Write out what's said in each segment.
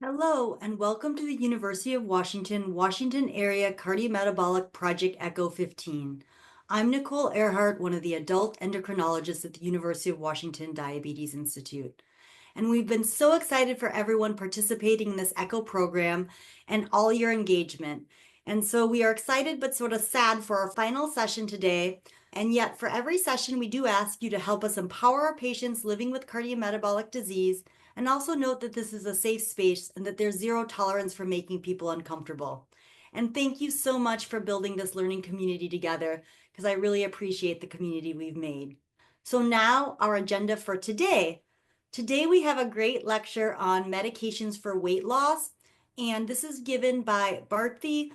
Hello, and welcome to the University of Washington, Washington Area Cardiometabolic Project Echo 15. I'm Nicole Earhart, one of the adult endocrinologists at the University of Washington Diabetes Institute. And we've been so excited for everyone participating in this Echo program and all your engagement. And so we are excited but sort of sad for our final session today. And yet, for every session, we do ask you to help us empower our patients living with cardiometabolic disease, and also note that this is a safe space and that there's zero tolerance for making people uncomfortable. And thank you so much for building this learning community together, because I really appreciate the community we've made. So now our agenda for today. Today we have a great lecture on medications for weight loss, and this is given by Bharti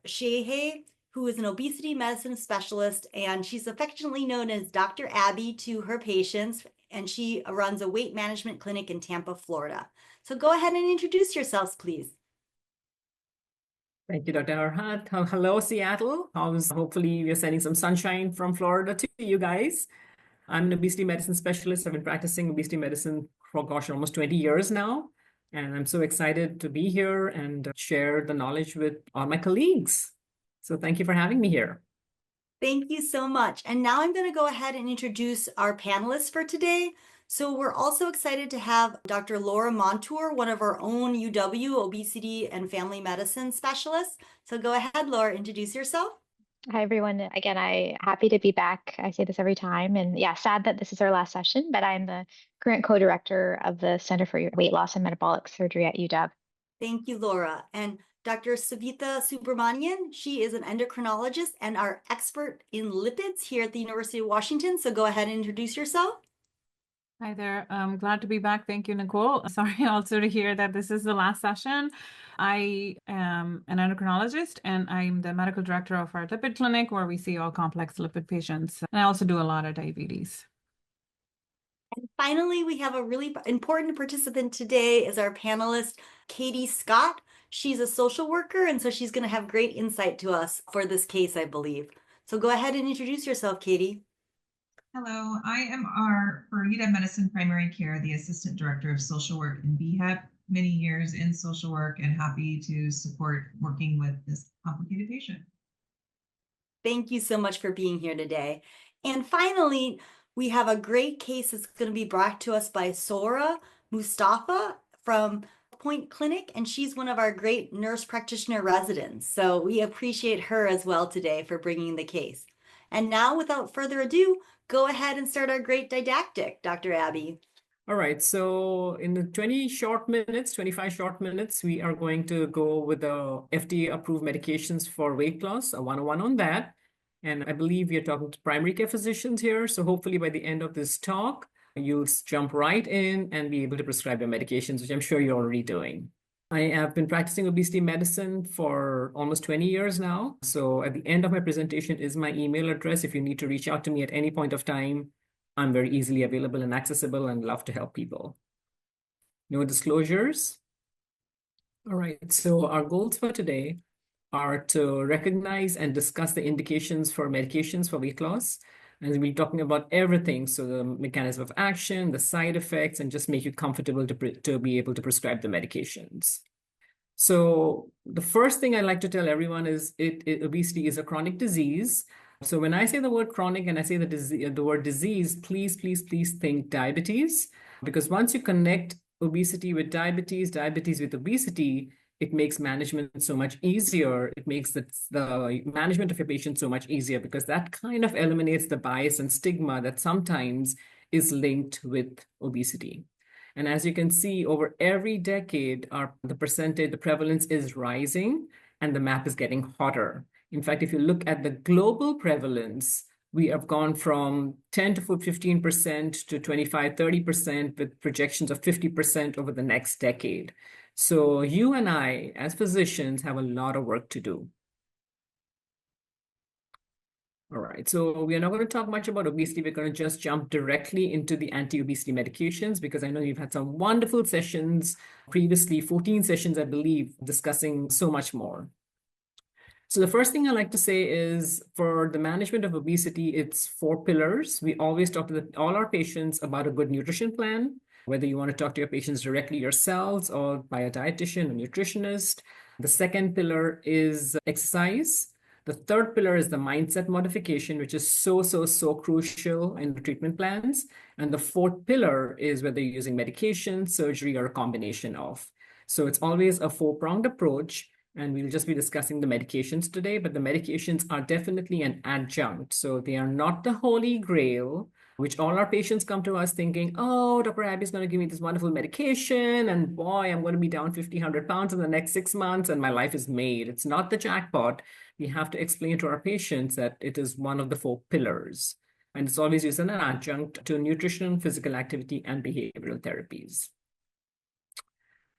Shehe, who is an obesity medicine specialist, and she's affectionately known as Dr. Abby to her patients, and she runs a weight management clinic in Tampa, Florida. So go ahead and introduce yourselves, please. Thank you, Dr. Arhat. Hello, Seattle. Hopefully we're sending some sunshine from Florida to you guys. I'm an obesity medicine specialist. I've been practicing obesity medicine for, gosh, almost 20 years now. And I'm so excited to be here and share the knowledge with all my colleagues. So thank you for having me here. Thank you so much. And now I'm going to go ahead and introduce our panelists for today. So we're also excited to have Dr. Laura Montour, one of our own UW obesity and family medicine specialists. So go ahead, Laura, introduce yourself. Hi, everyone. Again, I'm happy to be back. I say this every time. And yeah, sad that this is our last session, but I'm the current co-director of the Center for Weight Loss and Metabolic Surgery at UW. Thank you, Laura. And Dr. Savitha Subramanian, she is an endocrinologist and our expert in lipids here at the University of Washington. So go ahead and introduce yourself. Hi there. I'm glad to be back. Thank you, Nicole. Sorry also to hear that this is the last session. I am an endocrinologist and I'm the medical director of our lipid clinic where we see all complex lipid patients. And I also do a lot of diabetes. And finally, we have a really important participant today is our panelist, Katie Scott. She's a social worker, and so she's going to have great insight to us for this case, I believe. So go ahead and introduce yourself, Katie. Hello, I am for UW Medicine Primary Care, the Assistant Director of Social Work in BHEP, many years in social work and happy to support working with this complicated patient. Thank you so much for being here today. And finally, we have a great case that's going to be brought to us by Sora Mustafa from Point Clinic, and she's one of our great nurse practitioner residents. So we appreciate her as well today for bringing the case. And now, without further ado, go ahead and start our great didactic, Dr. Abby. All right, so in the 25 short minutes, we are going to go with the FDA-approved medications for weight loss, a 101 on that. And I believe we are talking to primary care physicians here. So hopefully by the end of this talk, you'll jump right in and be able to prescribe your medications, which I'm sure you're already doing. I have been practicing obesity medicine for almost 20 years now. So at the end of my presentation is my email address. If you need to reach out to me at any point of time, I'm very easily available and accessible and love to help people. No disclosures. All right, so our goals for today are to recognize and discuss the indications for medications for weight loss. And we'll be talking about everything. So the mechanism of action, the side effects, and just make you comfortable to be able to prescribe the medications. So the first thing I like to tell everyone is obesity is a chronic disease. So when I say the word chronic and I say the word disease, please think diabetes, because once you connect obesity with diabetes, diabetes with obesity, it makes management so much easier. It makes the management of your patient so much easier because that kind of eliminates the bias and stigma that sometimes is linked with obesity. And as you can see, over every decade, the prevalence is rising and the map is getting hotter. In fact, if you look at the global prevalence, we have gone from 10 to 15% to 25, 30% with projections of 50% over the next decade. So you and I, as physicians, have a lot of work to do. All right, so we are not going to talk much about obesity. We're going to just jump directly into the anti-obesity medications because I know you've had some wonderful sessions previously, 14 sessions, I believe, discussing so much more. So the first thing I like to say is for the management of obesity, it's 4 pillars. We always talk to all our patients about a good nutrition plan. whether you want to talk to your patients directly yourselves or by a dietitian or nutritionist. The second pillar is exercise. The third pillar is the mindset modification, which is so crucial in the treatment plans. And the fourth pillar is whether you're using medication, surgery, or a combination of. So it's always a four-pronged approach. And we'll just be discussing the medications today, but the medications are definitely an adjunct. So they are not the holy grail, which all our patients come to us thinking, oh, Dr. Abby is going to give me this wonderful medication, and boy, I'm going to be down 50, 100 pounds in the next 6 months, and my life is made. It's not the jackpot. We have to explain to our patients that it is one of the four pillars, and it's always used as an adjunct to nutrition, physical activity, and behavioral therapies.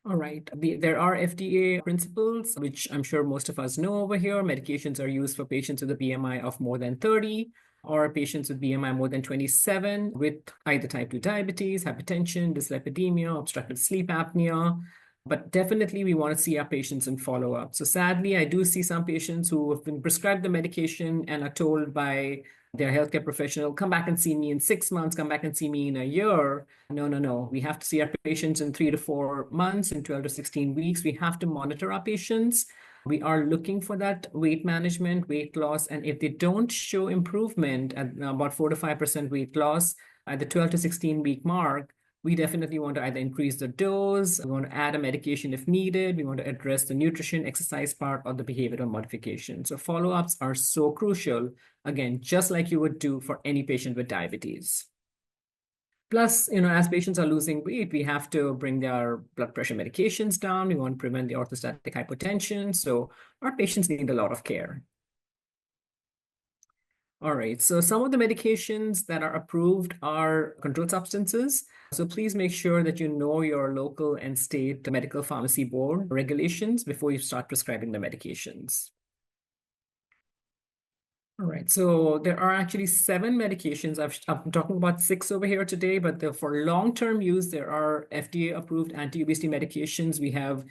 All right. There are FDA principles, which I'm sure most of us know over here. Medications are used for patients with a BMI of more than 30 or patients with BMI more than 27 with either type 2 diabetes, hypertension, dyslipidemia, obstructive sleep apnea. But definitely we want to see our patients in follow-up. So sadly, I do see some patients who have been prescribed the medication and are told by their healthcare professional, come back and see me in 6 months, come back and see me in a year. No. We have to see our patients in 3 to 4 months, in 12 to 16 weeks. We have to monitor our patients. We are looking for that weight management, weight loss. And if they don't show improvement at about 4 to 5% weight loss at the 12 to 16 week mark, we definitely want to either increase the dose, we want to add a medication if needed, we want to address the nutrition, exercise part, or the behavioral modification. So follow-ups are so crucial, again, just like you would do for any patient with diabetes. Plus, as patients are losing weight, we have to bring their blood pressure medications down. We want to prevent the orthostatic hypotension. So our patients need a lot of care. All right, so some of the medications that are approved are controlled substances. So please make sure that you know your local and state medical pharmacy board regulations before you start prescribing the medications. All right, so there are actually 7 medications. I'm talking about 6 over here today, but for long-term use, there are FDA-approved anti-obesity medications. We have,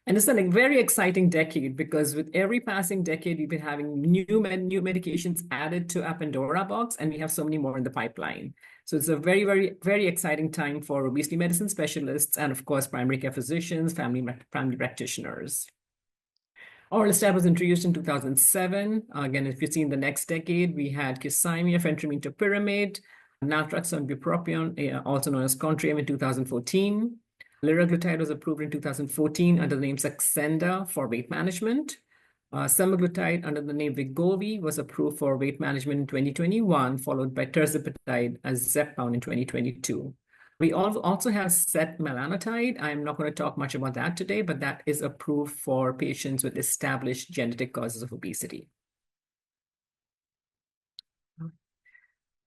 and it's a very exciting decade because with every passing decade, we've been having new medications added to our Pandora box, and we have so many more in the pipeline. So it's a very exciting time for obesity medicine specialists and, of course, primary care physicians, family practitioners. Orlistat was introduced in 2007. Again, if you see in the next decade, we had Kisimia, phentermine topiramate, naltrexone bupropion, also known as Contrave in 2014. Liraglutide was approved in 2014 under the name Saxenda for weight management. Semaglutide under the name Wegovy was approved for weight management in 2021, followed by tirzepatide as Zepbound in 2022. We also have setmelanotide. I'm not going to talk much about that today, but that is approved for patients with established genetic causes of obesity.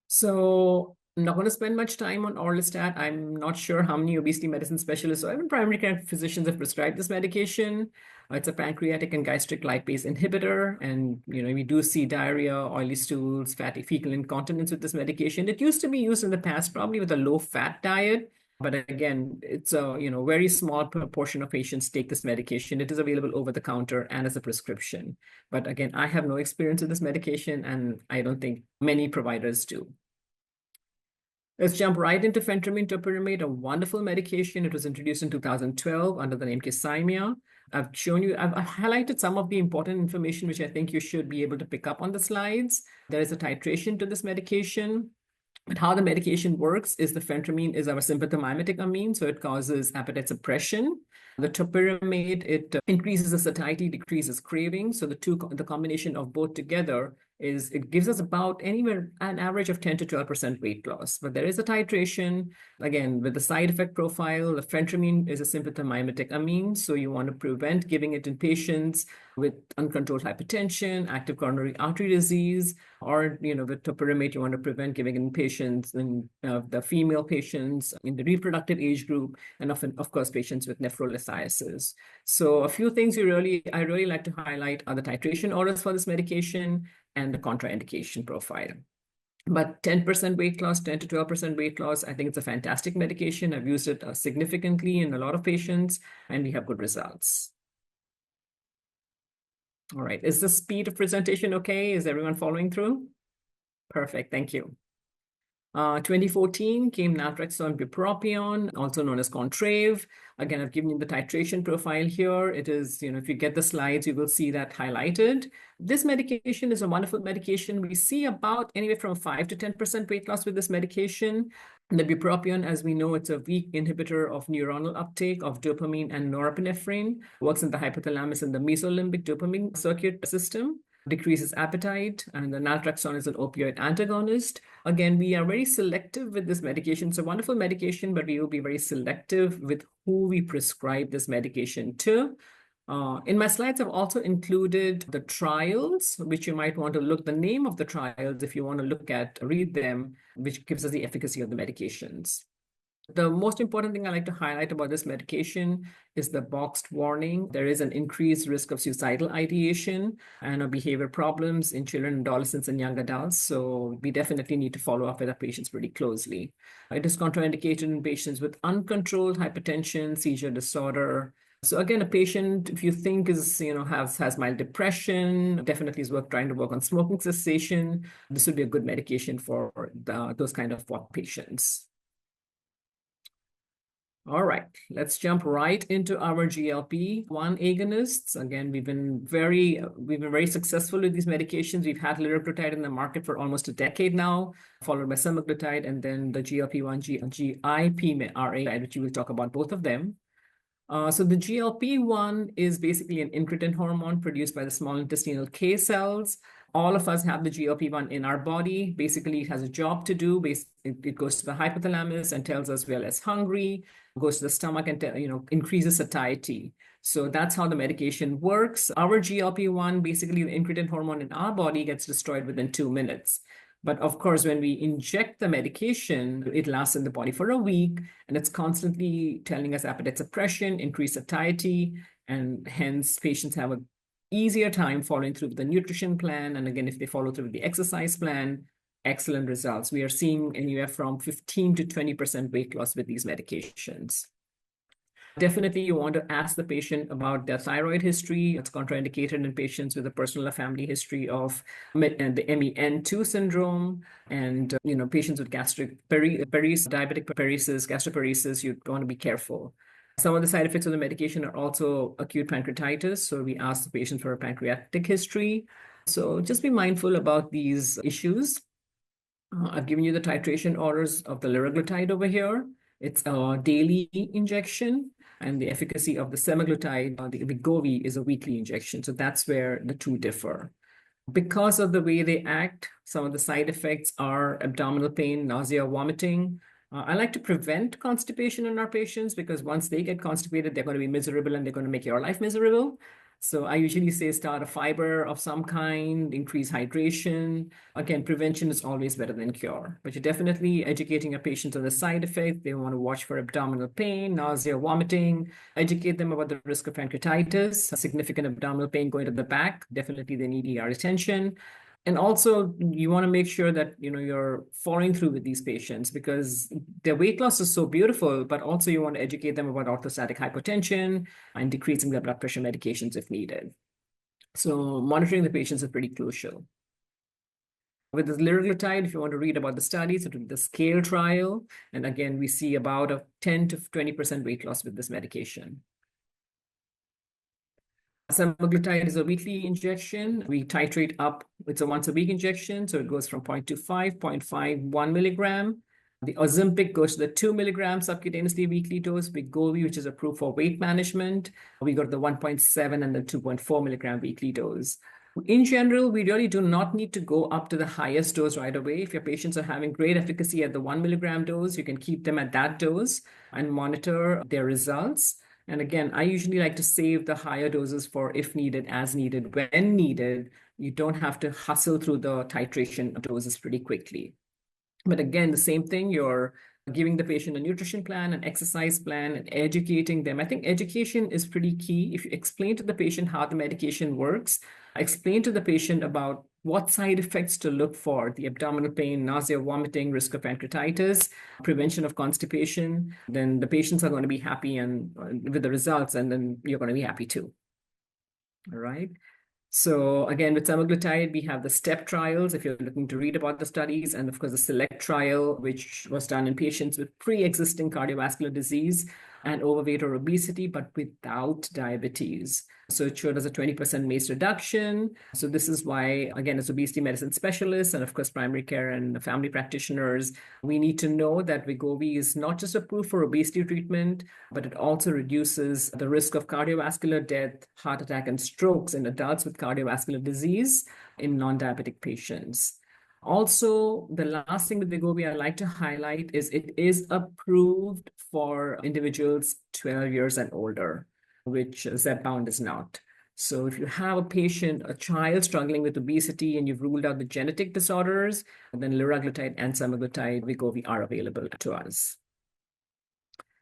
So I'm not going to spend much time on Orlistat. I'm not sure how many obesity medicine specialists or even primary care physicians have prescribed this medication. It's a pancreatic and gastric lipase inhibitor. And, we do see diarrhea, oily stools, fatty fecal incontinence with this medication. It used to be used in the past, probably with a low-fat diet. But again, it's a very small proportion of patients take this medication. It is available over the counter and as a prescription. But again, I have no experience with this medication, and I don't think many providers do. Let's jump right into phentermine topiramate, a wonderful medication. It was introduced in 2012 under the name Kisimia. I've highlighted some of the important information which I think you should be able to pick up on the slides. There is a titration to this medication. But how the medication works is the phentermine is our sympathomimetic amine, so it causes appetite suppression. The topiramate, it increases the satiety, decreases craving. So the combination of both together it gives us about anywhere an average of 10 to 12% weight loss. But there is a titration. Again, with the side effect profile, the phentermine is a sympathomimetic amine, so you want to prevent giving it in patients with uncontrolled hypertension, active coronary artery disease, or with topiramate, you want to prevent giving in patients in the female patients in the reproductive age group, and often, of course, patients with nephrolithiasis. So a few things I really like to highlight are the titration orders for this medication and the contraindication profile. But 10% weight loss, 10 to 12% weight loss, I think it's a fantastic medication. I've used it significantly in a lot of patients, and we have good results. All right, is the speed of presentation okay? Is everyone following through? Perfect, thank you. 2014 came naltrexone bupropion, also known as Contrave. Again, I've given you the titration profile here. It is, if you get the slides, you will see that highlighted. This medication is a wonderful medication. We see about anywhere from 5 to 10% weight loss with this medication. And the bupropion, as we know, it's a weak inhibitor of neuronal uptake of dopamine and norepinephrine, works in the hypothalamus and the mesolimbic dopamine circuit system, decreases appetite, and the naltrexone is an opioid antagonist. Again, we are very selective with this medication. It's a wonderful medication, but we will be very selective with who we prescribe this medication to. In my slides, I've also included the trials, which you might want to look, the name of the trials, if you want to read them, which gives us the efficacy of the medications. The most important thing I like to highlight about this medication is the boxed warning. There is an increased risk of suicidal ideation and of behavior problems in children, adolescents, and young adults. So we definitely need to follow up with our patients pretty closely. It is contraindicated in patients with uncontrolled hypertension, seizure disorder. So again, a patient, if you think has mild depression, definitely is trying to work on smoking cessation, this would be a good medication for those kind of patients. All right, let's jump right into our GLP-1 agonists. Again, we've been very successful with these medications. We've had liraglutide in the market for almost a decade now, followed by semaglutide, and then the GLP-1 GIP, which we will talk about both of them. So the GLP-1 is basically an incretin hormone produced by the small intestinal K cells. All of us have the GLP-1 in our body. Basically, it has a job to do. It goes to the hypothalamus and tells us we are less hungry, goes to the stomach and increases satiety. So that's how the medication works. Our GLP-1, basically the incretin hormone in our body, gets destroyed within 2 minutes. But of course, when we inject the medication, it lasts in the body for a week, and it's constantly telling us appetite suppression, increased satiety, and hence patients have an easier time following through with the nutrition plan. And again, if they follow through with the exercise plan, excellent results. We are seeing anywhere from 15 to 20% weight loss with these medications. Definitely, you want to ask the patient about their thyroid history. It's contraindicated in patients with a personal or family history of the MEN2 syndrome, and patients with diabetic paresis, gastroparesis. You want to be careful. Some of the side effects of the medication are also acute pancreatitis. So we ask the patient for a pancreatic history. So just be mindful about these issues. I've given you the titration orders of the liraglutide over here. It's a daily injection, and the efficacy of the semaglutide, the Wegovy, is a weekly injection. So that's where the two differ. Because of the way they act, some of the side effects are abdominal pain, nausea, vomiting. I like to prevent constipation in our patients, because once they get constipated, they're going to be miserable and they're going to make your life miserable. So I usually say start a fiber of some kind, increase hydration. Again, prevention is always better than cure, but you're definitely educating a patient on the side effects. They want to watch for abdominal pain, nausea, vomiting, educate them about the risk of pancreatitis, significant abdominal pain going to the back. Definitely they need ER attention. And also, you want to make sure that you're following through with these patients, because their weight loss is so beautiful, but also you want to educate them about orthostatic hypotension and decreasing their blood pressure medications if needed. So monitoring the patients is pretty crucial. With the liraglutide, if you want to read about the studies, it will be the SCALE trial. And again, we see about a 10 to 20% weight loss with this medication. Semaglutide is a weekly injection. We titrate up. It's a once-a-week injection, so it goes from 0.25, 0.51 milligram. The Ozempic goes to the 2 milligram subcutaneously weekly dose. Wegovy, which is approved for weight management, we go to the 1.7 and the 2.4 milligram weekly dose. In general, we really do not need to go up to the highest dose right away. If your patients are having great efficacy at the 1 milligram dose, you can keep them at that dose and monitor their results. And again, I usually like to save the higher doses for if needed, as needed, when needed. You don't have to hustle through the titration doses pretty quickly. But again, the same thing, you're giving the patient a nutrition plan, an exercise plan, and educating them. I think education is pretty key. If you explain to the patient how the medication works, explain to the patient about what side effects to look for, the abdominal pain, nausea, vomiting, risk of pancreatitis, prevention of constipation, then the patients are going to be happy and with the results, and then you're going to be happy too. All right. So again, with semaglutide, we have the STEP trials, if you're looking to read about the studies, and of course the SELECT trial, which was done in patients with pre-existing cardiovascular disease and overweight or obesity, but without diabetes. So it showed us a 20% MACE reduction. So this is why, again, as obesity medicine specialists and of course primary care and family practitioners, we need to know that Wegovy is not just approved for obesity treatment, but it also reduces the risk of cardiovascular death, heart attack, and strokes in adults with cardiovascular disease in non-diabetic patients. Also, the last thing with Wegovy I'd like to highlight is it is approved for individuals 12 years and older, which Zepbound is not. So if you have a patient, a child struggling with obesity, and you've ruled out the genetic disorders, then liraglutide and semaglutide, Wegovy are available to us.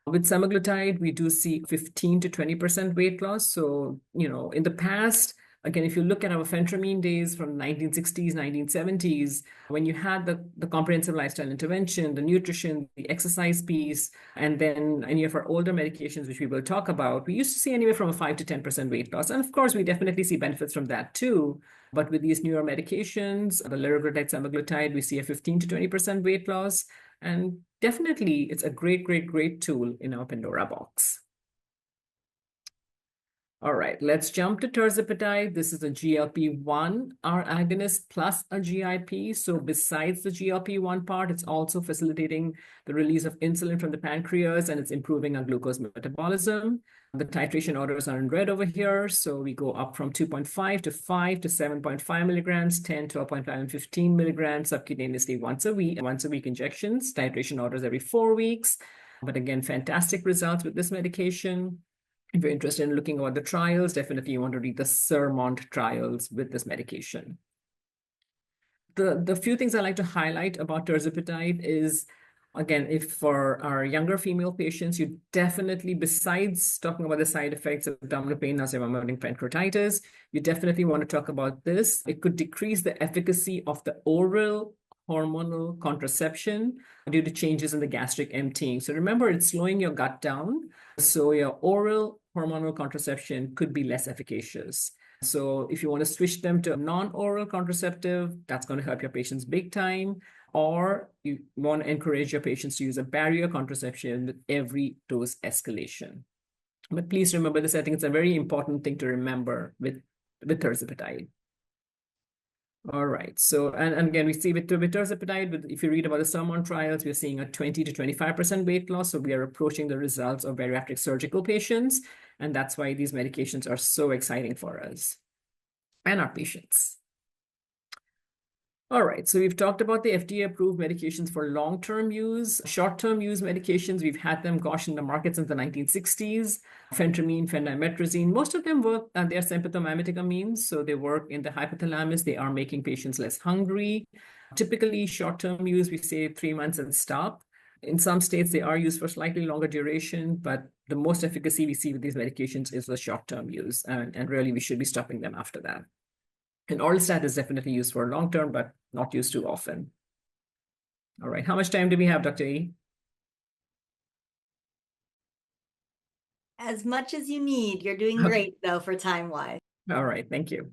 With semaglutide, we do see 15 to 20% weight loss. So, in the past, again, if you look at our phentermine days from 1960s, 1970s, when you had the comprehensive lifestyle intervention, the nutrition, the exercise piece, and then any of our older medications, which we will talk about, we used to see anywhere from a 5 to 10% weight loss. And of course, we definitely see benefits from that too. But with these newer medications, the liraglutide, semaglutide, we see a 15 to 20% weight loss. And definitely, it's a great, great, great tool in our Pandora box. All right, let's jump to tirzepatide. This is a GLP-1 R agonist plus a GIP. So besides the GLP-1 part, it's also facilitating the release of insulin from the pancreas, and it's improving our glucose metabolism. The titration orders are in red over here. So we go up from 2.5 to 5 to 7.5 milligrams, 10, 12.5, and 15 milligrams subcutaneously once a week injections, titration orders every 4 weeks. But again, fantastic results with this medication. If you're interested in looking at the trials, definitely you want to read the Sermont trials with this medication. The few things I like to highlight about tirzepatide is, again, if for our younger female patients, you definitely, besides talking about the side effects of abdominal pain, nausea, vomiting, pancreatitis, you definitely want to talk about this. It could decrease the efficacy of the oral hormonal contraception due to changes in the gastric emptying. So remember, it's slowing your gut down. So your oral hormonal contraception could be less efficacious. So if you want to switch them to a non-oral contraceptive, that's going to help your patients big time. Or you want to encourage your patients to use a barrier contraception with every dose escalation. But please remember this, I think it's a very important thing to remember with tirzepatide. All right. So, and again, we see with tirzepatide, if you read about the Sermon trials, we're seeing a 20 to 25% weight loss. So we are approaching the results of bariatric surgical patients. And that's why these medications are so exciting for us and our patients. All right, so we've talked about the FDA-approved medications for long-term use. Short-term use medications, we've had them, gosh, in the market since the 1960s. Phentermine, phendimetrazine, most of them work, and they're sympathomimetic amines, so they work in the hypothalamus. They are making patients less hungry. Typically, short-term use, we say 3 months and stop. In some states, they are used for slightly longer duration, but the most efficacy we see with these medications is the short-term use, and really we should be stopping them after that. And orlistat is definitely used for long-term, but not used too often. All right, how much time do we have, Dr. E? As much as you need. You're doing great, though, for time-wise. All right, thank you.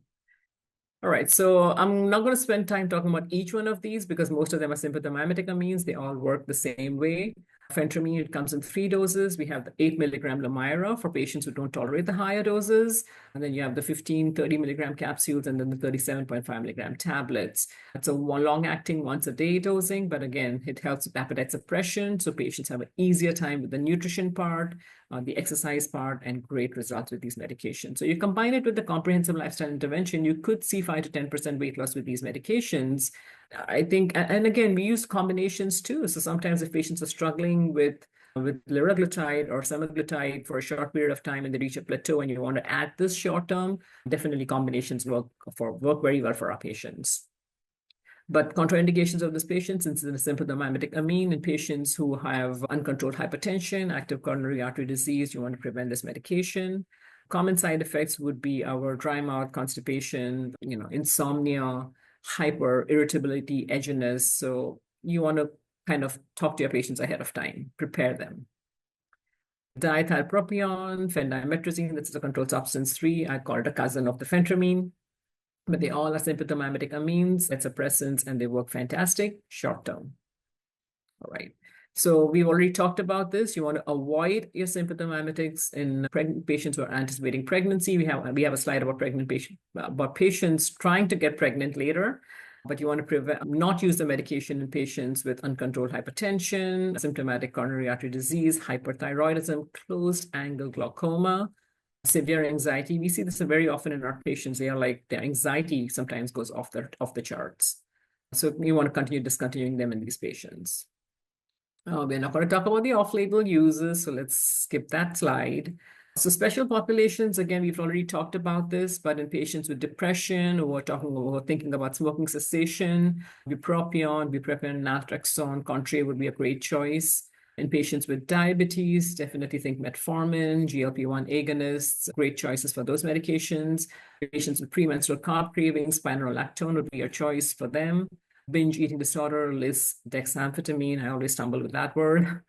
All right, so I'm not going to spend time talking about each one of these because most of them are sympathomimetic amines. They all work the same way. Phentermine, it comes in 3 doses. We have the 8 milligram Lamira for patients who don't tolerate the higher doses. And then you have the 15, 30 milligram capsules, and then the 37.5 milligram tablets. It's a long-acting once-a-day dosing, but again, it helps with appetite suppression. So patients have an easier time with the nutrition part, the exercise part, and great results with these medications. So you combine it with the comprehensive lifestyle intervention, you could see 5 to 10% weight loss with these medications. I think, and again, we use combinations too. So sometimes if patients are struggling with liraglutide or semaglutide for a short period of time and they reach a plateau and you want to add this short term, definitely combinations work very well for our patients. But contraindications of this patient, since it's a sympathomimetic amine in patients who have uncontrolled hypertension, active coronary artery disease, you want to prevent this medication. Common side effects would be our dry mouth, constipation, insomnia, hyper irritability, edginess. So you want to kind of talk to your patients ahead of time, prepare them. Diethylpropion, phendimetrazine, this is a controlled substance 3. I call it a cousin of the phentermine. but they all are symptomatic amines, suppressants, and they work fantastic short term. All right. So we've already talked about this. You want to avoid your symptomatics in pregnant patients who are anticipating pregnancy. We have a slide about about patients trying to get pregnant later, but you want to not use the medication in patients with uncontrolled hypertension, symptomatic coronary artery disease, hyperthyroidism, closed angle glaucoma, severe anxiety. We see this very often in our patients. They are like, their anxiety sometimes goes off the charts. So you want to continue discontinuing them in these patients. We're not going to talk about the off-label uses, so let's skip that slide. So special populations, again, we've already talked about this, but in patients with depression or thinking about smoking cessation, bupropion, naltrexone, Contrave would be a great choice. In patients with diabetes, definitely think metformin, GLP-1 agonists, great choices for those medications. Patients with premenstrual carb cravings, spironolactone would be a choice for them. Binge eating disorder, lisdexamfetamine. I always stumble with that word,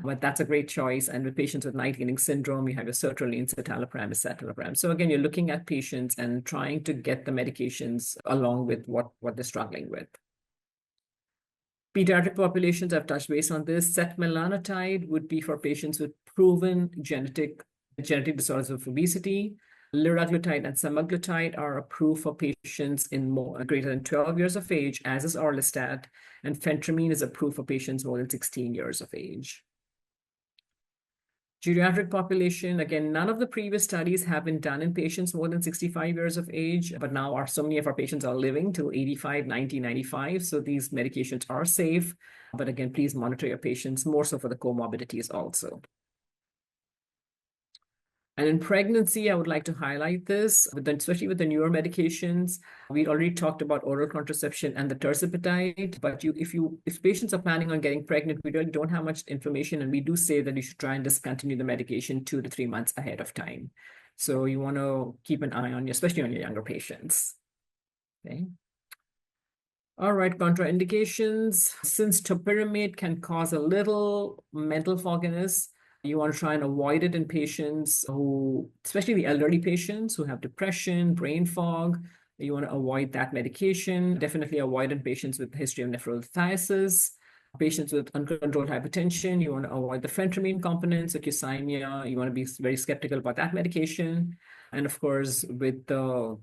but that's a great choice. And with patients with night eating syndrome, you have your sertraline, citalopram, escitalopram. So again, you're looking at patients and trying to get the medications along with what they're struggling with. Pediatric populations, I've touched base on this. Setmelanotide would be for patients with proven genetic disorders of obesity. Liraglutide and semaglutide are approved for patients in greater than 12 years of age, as is orlistat, and phentermine is approved for patients more than 16 years of age. Geriatric population, again, none of the previous studies have been done in patients more than 65 years of age, but now so many of our patients are living till 85, 90, 95, so these medications are safe. But again, please monitor your patients, more so for the comorbidities also. And in pregnancy, I would like to highlight this, especially with the newer medications. We already talked about oral contraception and the tirzepatide, but if patients are planning on getting pregnant, we really don't have much information, and we do say that you should try and discontinue the medication 2 to 3 months ahead of time. So you want to keep an eye on, especially on your younger patients. Okay. All right, contraindications. Since topiramate can cause a little mental fogginess, you want to try and avoid it in patients especially the elderly patients who have depression, brain fog. You want to avoid that medication. Definitely avoid in patients with history of nephrolithiasis. Patients with uncontrolled hypertension, you want to avoid the phentermine components, glucosamine. You want to be very skeptical about that medication. And of course, with the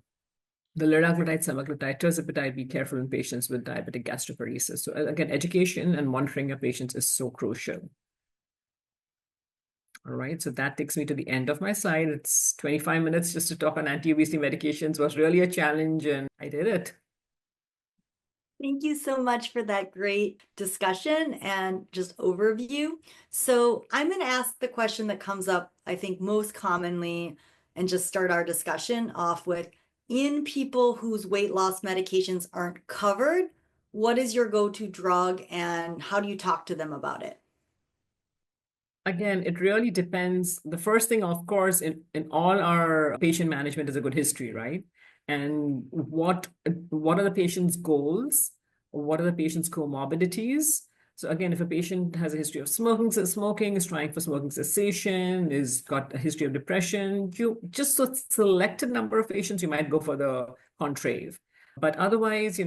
liraglutide, semaglutide, tirzepatide, be careful in patients with diabetic gastroparesis. So again, education and monitoring your patients is so crucial. All right, so that takes me to the end of my slide. It's 25 minutes just to talk on anti-obesity medications. Was really a challenge, and I did it. Thank you so much for that great discussion and just overview. So I'm going to ask the question that comes up, I think, most commonly, and just start our discussion off with, in people whose weight loss medications aren't covered, what is your go-to drug and how do you talk to them about it? Again, it really depends. The first thing, of course, in all our patient management is a good history, right? And what are the patient's goals? What are the patient's comorbidities? So again, if a patient has a history of smoking, is trying for smoking cessation, is got a history of depression, you just a selected number of patients, you might go for the Contrave. But otherwise,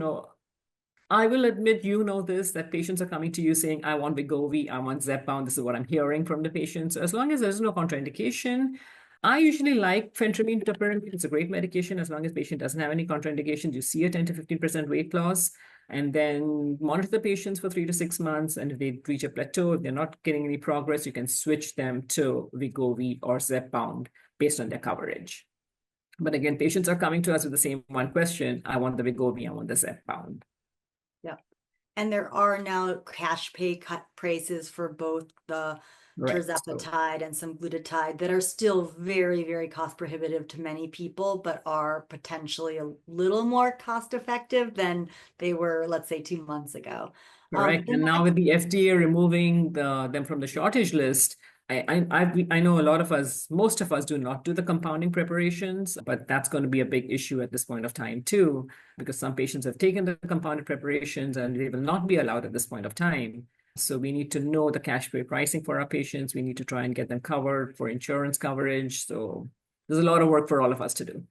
I will admit, this, that patients are coming to you saying, I want Wegovy, I want Zepbound. This is what I'm hearing from the patients. So as long as there's no contraindication, I usually like phentermine, topiramate. It's a great medication as long as the patient doesn't have any contraindications. You see a 10 to 15% weight loss, and then monitor the patients for 3 to 6 months. And if they reach a plateau, if they're not getting any progress, you can switch them to Wegovy or Zepbound based on their coverage. But again, patients are coming to us with the same one question. I want the Wegovy, I want the Zepbound. Yeah. And there are now cash pay cut prices for both the tirzepatide and some glutide that are still very, very cost prohibitive to many people, but are potentially a little more cost effective than they were, let's say, 2 months ago. Correct. And now with the FDA removing them from the shortage list, I know most of us do not do the compounding preparations, but that's going to be a big issue at this point of time too, because some patients have taken the compounded preparations and they will not be allowed at this point of time. So we need to know the cash pay pricing for our patients. We need to try and get them covered for insurance coverage. So there's a lot of work for all of us to do.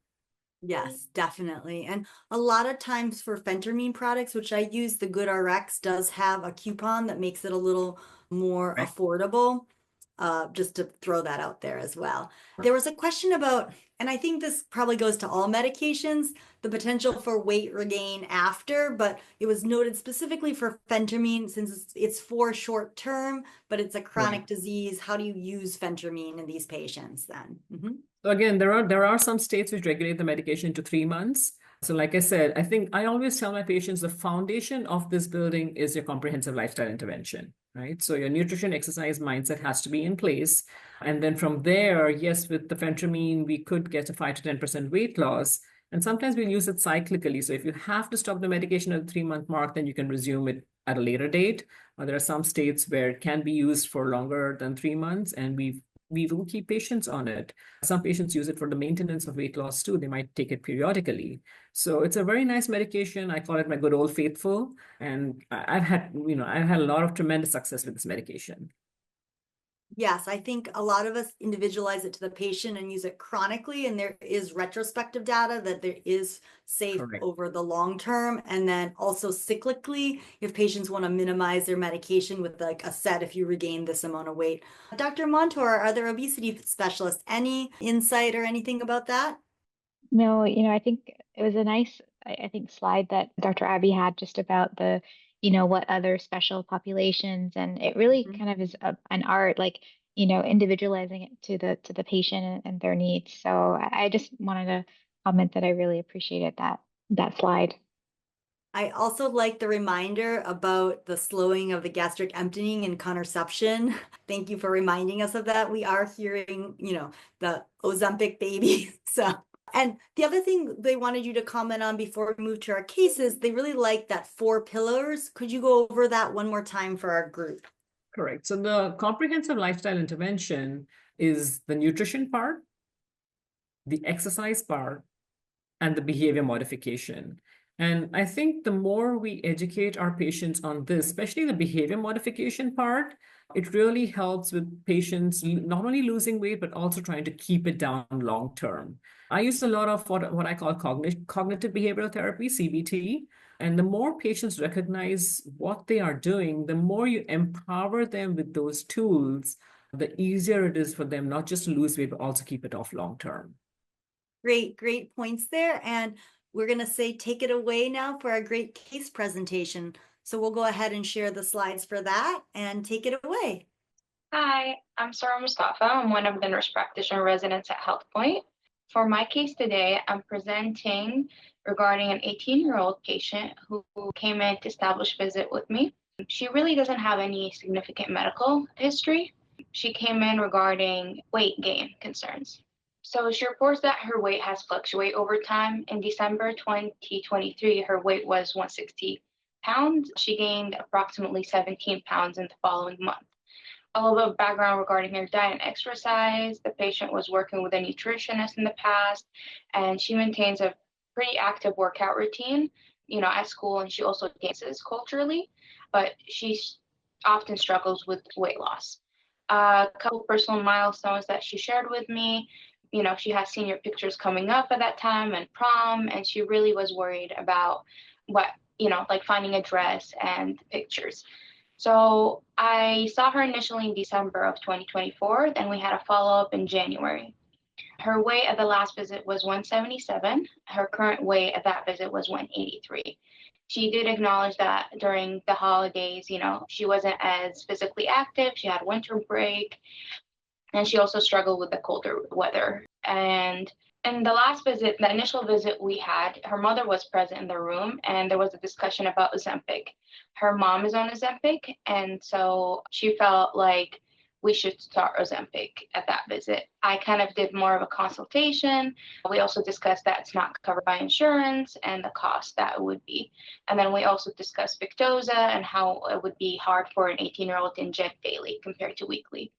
Yes, definitely. And a lot of times for phentermine products, which I use, the GoodRx does have a coupon that makes it a little more Right. affordable. Just to throw that out there as well. There was a question about, and I think this probably goes to all medications, the potential for weight regain after, but it was noted specifically for phentermine since it's for short term, but it's a chronic Right. disease. How do you use phentermine in these patients then? So again, there are some states which regulate the medication to 3 months. So like I said, I think I always tell my patients the foundation of this building is your comprehensive lifestyle intervention, right? So your nutrition, exercise, mindset has to be in place. And then from there, yes, with the phentermine, we could get a 5 to 10% weight loss. And sometimes we'll use it cyclically. So if you have to stop the medication at the 3 month mark, then you can resume it at a later date. There are some states where it can be used for longer than 3 months, and we will keep patients on it. Some patients use it for the maintenance of weight loss too. They might take it periodically. So it's a very nice medication. I call it my good old faithful. And I've had a lot of tremendous success with this medication. Yes, I think a lot of us individualize it to the patient and use it chronically, and there is retrospective data that there is safe Correct. over the long term. And then also cyclically, if patients want to minimize their medication with like a set if you regain this amount of weight. Dr. Montour, are there obesity specialists? Any insight or anything about that? No, I think it was a nice, I think, slide that Dr. Abby had just about the, what other special populations, and it really Mhm. kind of is an art, like, individualizing it to the patient and their needs. So I just wanted to comment that I really appreciated that slide. I also like the reminder about the slowing of the gastric emptying and contraception. Thank you for reminding us of that. We are hearing, the Ozempic baby. So, and the other thing they wanted you to comment on before we move to our cases, they really like that 4 pillars. Could you go over that one more time for our group? Correct. So the comprehensive lifestyle intervention is the nutrition part, the exercise part, and the behavior modification. And I think the more we educate our patients on this, especially the behavior modification part, it really helps with patients not only losing weight, but also trying to keep it down long term. I use a lot of what I call cognitive behavioral therapy, CBT. And the more patients recognize what they are doing, the more you empower them with those tools, the easier it is for them not just to lose weight, but also keep it off long term. Great points there. And we're going to say take it away now for our great case presentation. So we'll go ahead and share the slides for that and take it away. Hi, I'm Sarah Mustafa. I'm one of the nurse practitioner residents at HealthPoint. For my case today, I'm presenting regarding an 18-year-old patient who came in to establish visit with me. She really doesn't have any significant medical history. She came in regarding weight gain concerns. So she reports that her weight has fluctuated over time. In December 2023, her weight was 160 pounds. She gained approximately 17 pounds in the following month. A little bit of background regarding her diet and exercise. The patient was working with a nutritionist in the past, and she maintains a pretty active workout routine, at school, and she also dances culturally, but she often struggles with weight loss. A couple personal milestones that she shared with me. She has senior pictures coming up at that time and prom, and she really was worried about what, like finding a dress and pictures. So I saw her initially in December of 2024, then we had a follow-up in January. Her weight at the last visit was 177. Her current weight at that visit was 183. She did acknowledge that during the holidays, she wasn't as physically active. She had winter break, and she also struggled with the colder weather. And in the last visit, the initial visit we had, her mother was present in the room, and there was a discussion about Ozempic. Her mom is on Ozempic, and so she felt like we should start Ozempic at that visit. I kind of did more of a consultation. We also discussed that it's not covered by insurance and the cost that would be. And then we also discussed Victoza and how it would be hard for an 18-year-old to inject daily compared to weekly.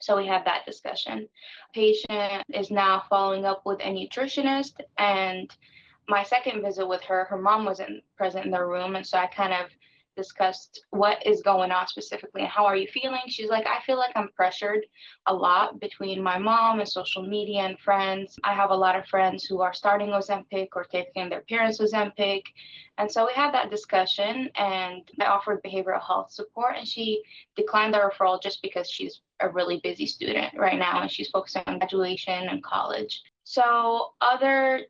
So we had that discussion. Patient is now following up with a nutritionist, and my second visit with her, her mom wasn't present in the room, and so I kind of discussed what is going on specifically and how are you feeling. She's like, I feel like I'm pressured a lot between my mom and social media and friends. I have a lot of friends who are starting Ozempic or taking their parents Ozempic. And so we had that discussion, and I offered behavioral health support, and she declined the referral just because she's a really busy student right now and she's focusing on graduation and college. So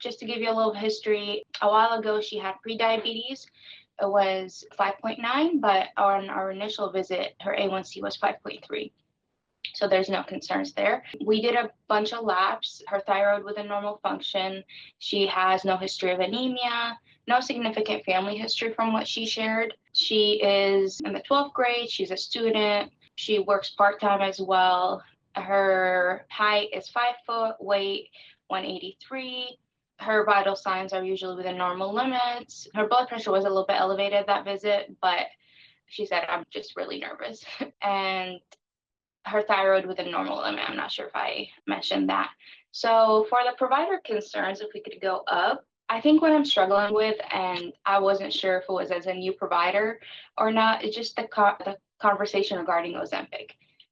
just to give you a little history, a while ago she had prediabetes. It was 5.9, but on our initial visit, her A1C was 5.3. So there's no concerns there. We did a bunch of labs. Her thyroid was in normal function. She has no history of anemia, no significant family history from what she shared. She is in the 12th grade. She's a student. She works part-time as well. Her height is 5 foot, weight 183. Her vital signs are usually within normal limits. Her blood pressure was a little bit elevated that visit, but she said, I'm just really nervous. And her thyroid within normal limit. I'm not sure if I mentioned that. So for the provider concerns, if we could go up, I think what I'm struggling with, and I wasn't sure if it was as a new provider or not, is just the conversation regarding Ozempic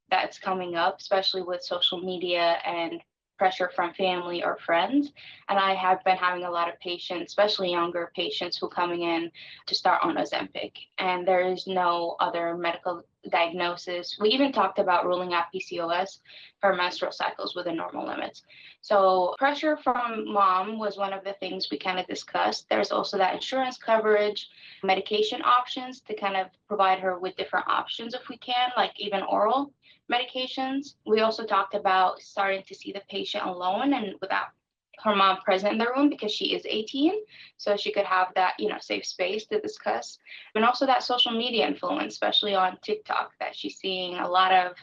that's coming up, especially with social media and pressure from family or friends. And I have been having a lot of patients, especially younger patients, who coming in to start on Ozempic, and there is no other medical diagnosis. We even talked about ruling out PCOS for menstrual cycles within normal limits. So pressure from mom was one of the things we kind of discussed. There's also that insurance coverage, medication options to kind of provide her with different options if we can, like even oral medications. We also talked about starting to see the patient alone and without her mom present in the room because she is 18, so she could have that, safe space to discuss. And also that social media influence, especially on TikTok, that she's seeing a lot of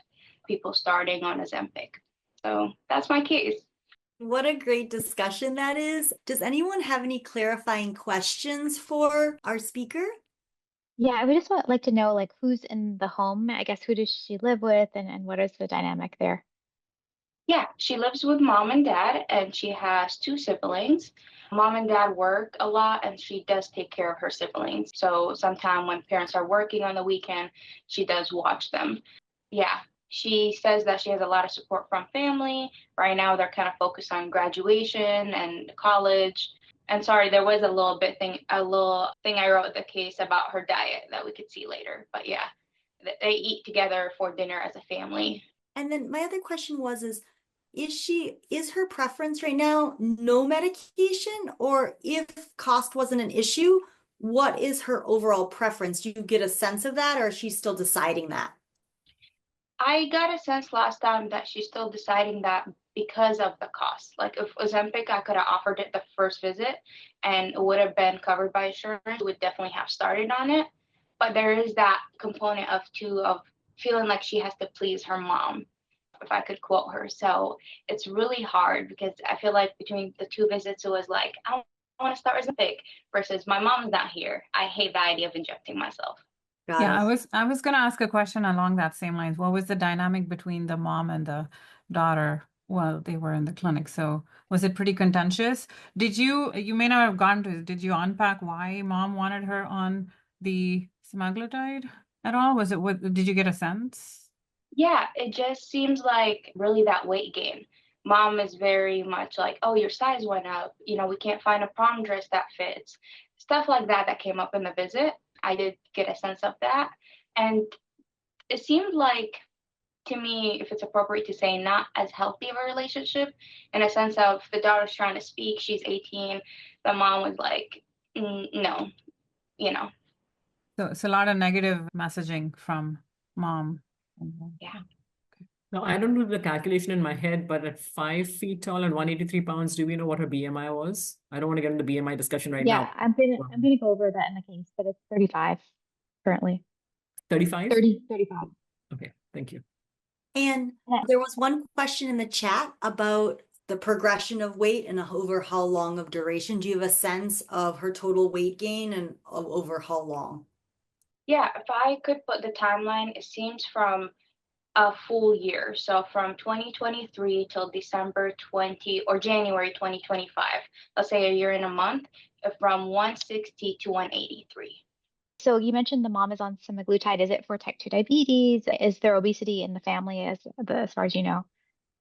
people starting on Ozempic. So that's my case. What a great discussion that is. Does anyone have any clarifying questions for our speaker? Yeah, I would just like to know, like, who's in the home. I guess who does she live with, and what is the dynamic there? Yeah, she lives with mom and dad, and she has 2 siblings. Mom and dad work a lot, and she does take care of her siblings. So sometimes when parents are working on the weekend, she does watch them. Yeah, she says that she has a lot of support from family. Right now, they're kind of focused on graduation and college. And sorry, there was a little thing I wrote the case about her diet that we could see later. But yeah, they eat together for dinner as a family. And then my other question is her preference right now no medication, or if cost wasn't an issue, what is her overall preference? Do you get a sense of that, or is she still deciding that? I got a sense last time that she's still deciding that because of the cost. Like if Ozempic, I could have offered it the first visit and it would have been covered by insurance, would definitely have started on it. But there is that component of feeling like she has to please her mom, if I could quote her. So it's really hard because I feel like between the 2 visits, it was like, I want to start Ozempic versus my mom's not here. I hate the idea of injecting myself. Yeah, I was going to ask a question along that same lines. What was the dynamic between the mom and the daughter while they were in the clinic? So was it pretty contentious? You may not have gone to it, did you unpack why mom wanted her on the semaglutide at all? Did you get a sense? Yeah, it just seems like really that weight gain. Mom is very much like, oh, your size went up. We can't find a prom dress that fits. Stuff like that came up in the visit. I did get a sense of that. And it seemed like, to me, if it's appropriate to say, not as healthy of a relationship in a sense of the daughter's trying to speak, she's 18. The mom was like, no, So it's a lot of negative messaging from mom. Yeah. Now, I don't do the calculation in my head, but at 5 feet tall and 183 pounds, do we know what her BMI was? I don't want to get into the BMI discussion right Yeah, now. I'm gonna go over that in the case, but it's 35 currently. 35? 35. Okay, thank you. And there was one question in the chat about the progression of weight and over how long of duration. Do you have a sense of her total weight gain and over how long? Yeah, if I could put the timeline, it seems from a full year. So from 2023 till December 20 or January 2025, let's say a year and a month, from 160 to 183. So you mentioned the mom is on semaglutide. Is it for type 2 diabetes? Is there obesity in the family as far as you know?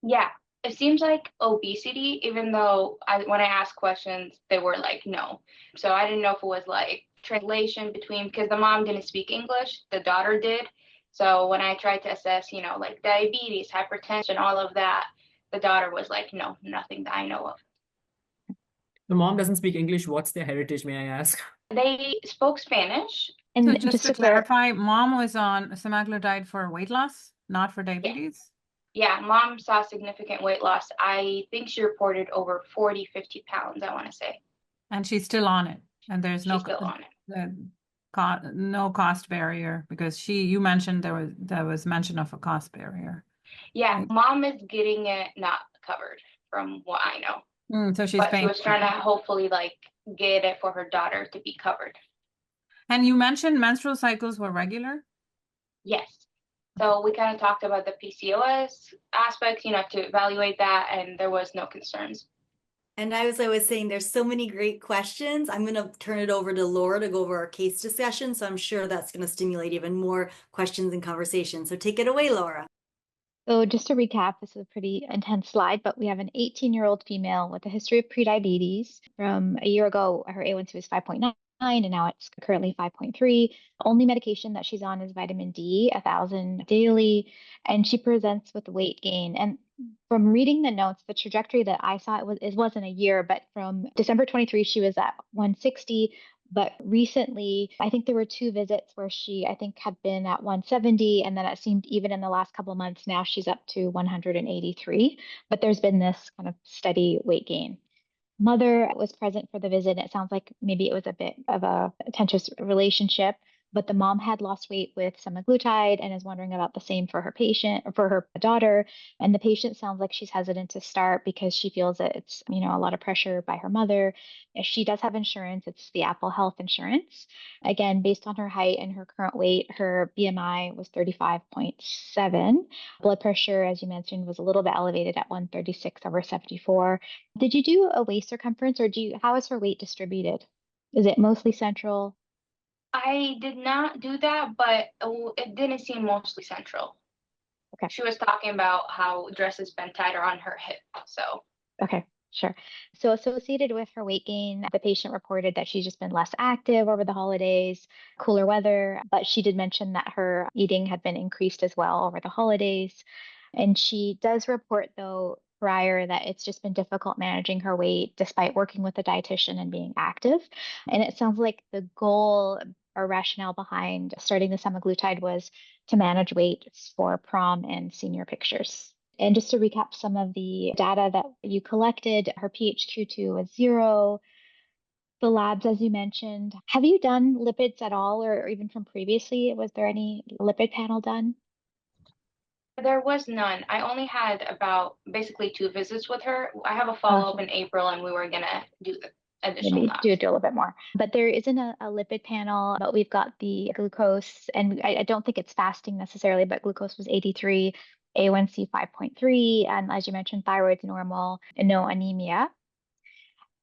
Yeah, it seems like obesity, even though when I asked questions, they were like, no. So I didn't know if it was like translation between, because the mom didn't speak English, the daughter did. So when I tried to assess, like diabetes, hypertension, all of that, the daughter was like, no, nothing that I know of. The mom doesn't speak English. What's their heritage, may I ask? They spoke Spanish. So And just just to to clarify, clarify, mom was on semaglutide for weight loss, not for diabetes? Yeah, mom saw significant weight loss. I think she reported over 40, 50 pounds, I want to say. And she's still on it. And there's She's still on it. no cost barrier because you mentioned there was mention of a cost barrier. Yeah, Right? mom is getting it not covered from what I know. So she's But she paying. was trying to hopefully like get it for her daughter to be covered. And you mentioned menstrual cycles were regular? Yes. So we kind of talked about the PCOS aspects, to evaluate that, and there was no concerns. And as I was saying, there's so many great questions. I'm going to turn it over to Laura to go over our case discussion. So I'm sure that's going to stimulate even more questions and conversation. So take it away, Laura. so just to recap, this is a pretty intense slide, but we have an 18-year-old female with a history of prediabetes. From a year ago, her A1C was 5.9, and now it's currently 5.3. Only medication that she's on is vitamin D, 1,000 daily, and she presents with weight gain. And from reading the notes, the trajectory that I saw, it wasn't a year, but from December 23, she was at 160. But recently, I think there were 2 visits where she, I think, had been at 170. And then it seemed even in the last couple of months, now she's up to 183. But there's been this kind of steady weight gain. Mother was present for the visit. It sounds like maybe it was a bit of a contentious relationship, but the mom had lost weight with semaglutide and is wondering about the same for her patient or for her daughter. And the patient sounds like she's hesitant to start because she feels that it's, a lot of pressure by her mother. If she does have insurance, it's the Apple Health insurance. Again, based on her height and her current weight, her BMI was 35.7. Blood pressure, as you mentioned, was a little bit elevated at 136/74. Did you do a waist circumference, or how is her weight distributed? Is it mostly central? I did not do that, but it didn't seem mostly central. Okay. She was talking about how dress has been tighter on her hip. So, Okay, sure. So associated with her weight gain, the patient reported that she's just been less active over the holidays, cooler weather, but she did mention that her eating had been increased as well over the holidays. And she does report, though, prior that it's just been difficult managing her weight despite working with a dietitian and being active. And it sounds like the goal or rationale behind starting the semaglutide was to manage weight for prom and senior pictures. And just to recap some of the data that you collected, her PHQ-2 was 0. The labs, as you mentioned, have you done lipids at all, or even from previously? Was there any lipid panel done? there was none. I only had about basically 2 visits with her. I have a follow-up in April, and we were going to do the additional Maybe labs. do a little bit more. But there isn't a lipid panel, but we've got the glucose, and I don't think it's fasting necessarily, but glucose was 83, A1C 5.3, and as you mentioned, thyroid's normal, and no anemia.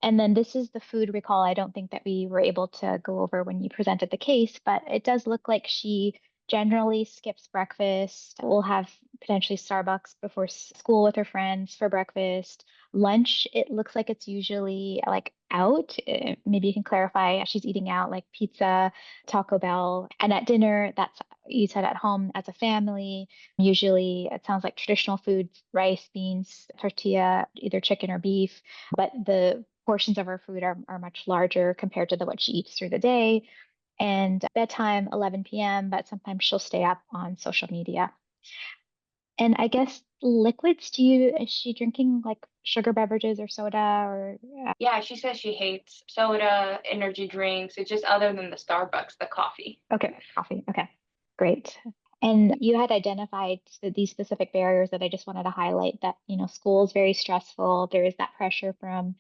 And then this is the food recall. I don't think that we were able to go over when you presented the case, but it does look like she generally skips breakfast. Will have potentially Starbucks before school with her friends for breakfast. Lunch, it looks like it's usually like out. Maybe you can clarify. She's eating out like pizza, Taco Bell. And at dinner, that's you said at home as a family. Usually it sounds like traditional foods, rice, beans, tortilla, either chicken or beef, but the portions of her food are much larger compared to what she eats through the day. And bedtime, 11 p.m., but sometimes she'll stay up on social media. And I guess liquids, is she drinking like sugar beverages or soda or? Yeah, she says she hates soda, energy drinks. It's just other than the Starbucks, the coffee. Okay, coffee. Okay, great. And you had identified these specific barriers that I just wanted to highlight that, school is very stressful. There is that pressure from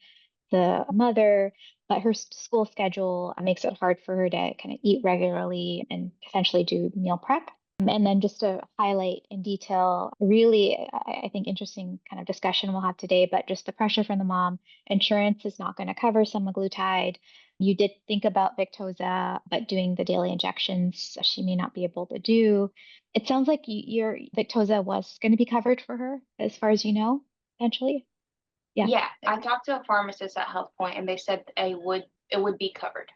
the mother, but her school schedule makes it hard for her to kind of eat regularly and potentially do meal prep. And then just to highlight in detail, really, I think interesting kind of discussion we'll have today, but just the pressure from the mom. Insurance is not going to cover semaglutide. You did think about Victoza, but doing the daily injections, she may not be able to do. It sounds like your Victoza was going to be covered for her, as far as you know, potentially. Yeah. Yeah, I talked to a pharmacist at HealthPoint and they said it would be covered.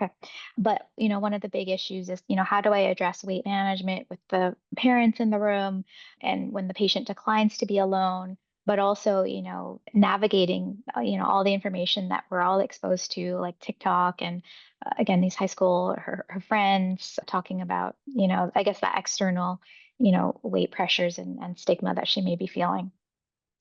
Okay. But, one of the big issues is, how do I address weight management with the parents in the room and when the patient declines to be alone, but also, navigating, all the information that we're all exposed to, like TikTok and again, these high school, her friends talking about, I guess that external, weight pressures and stigma that she may be feeling.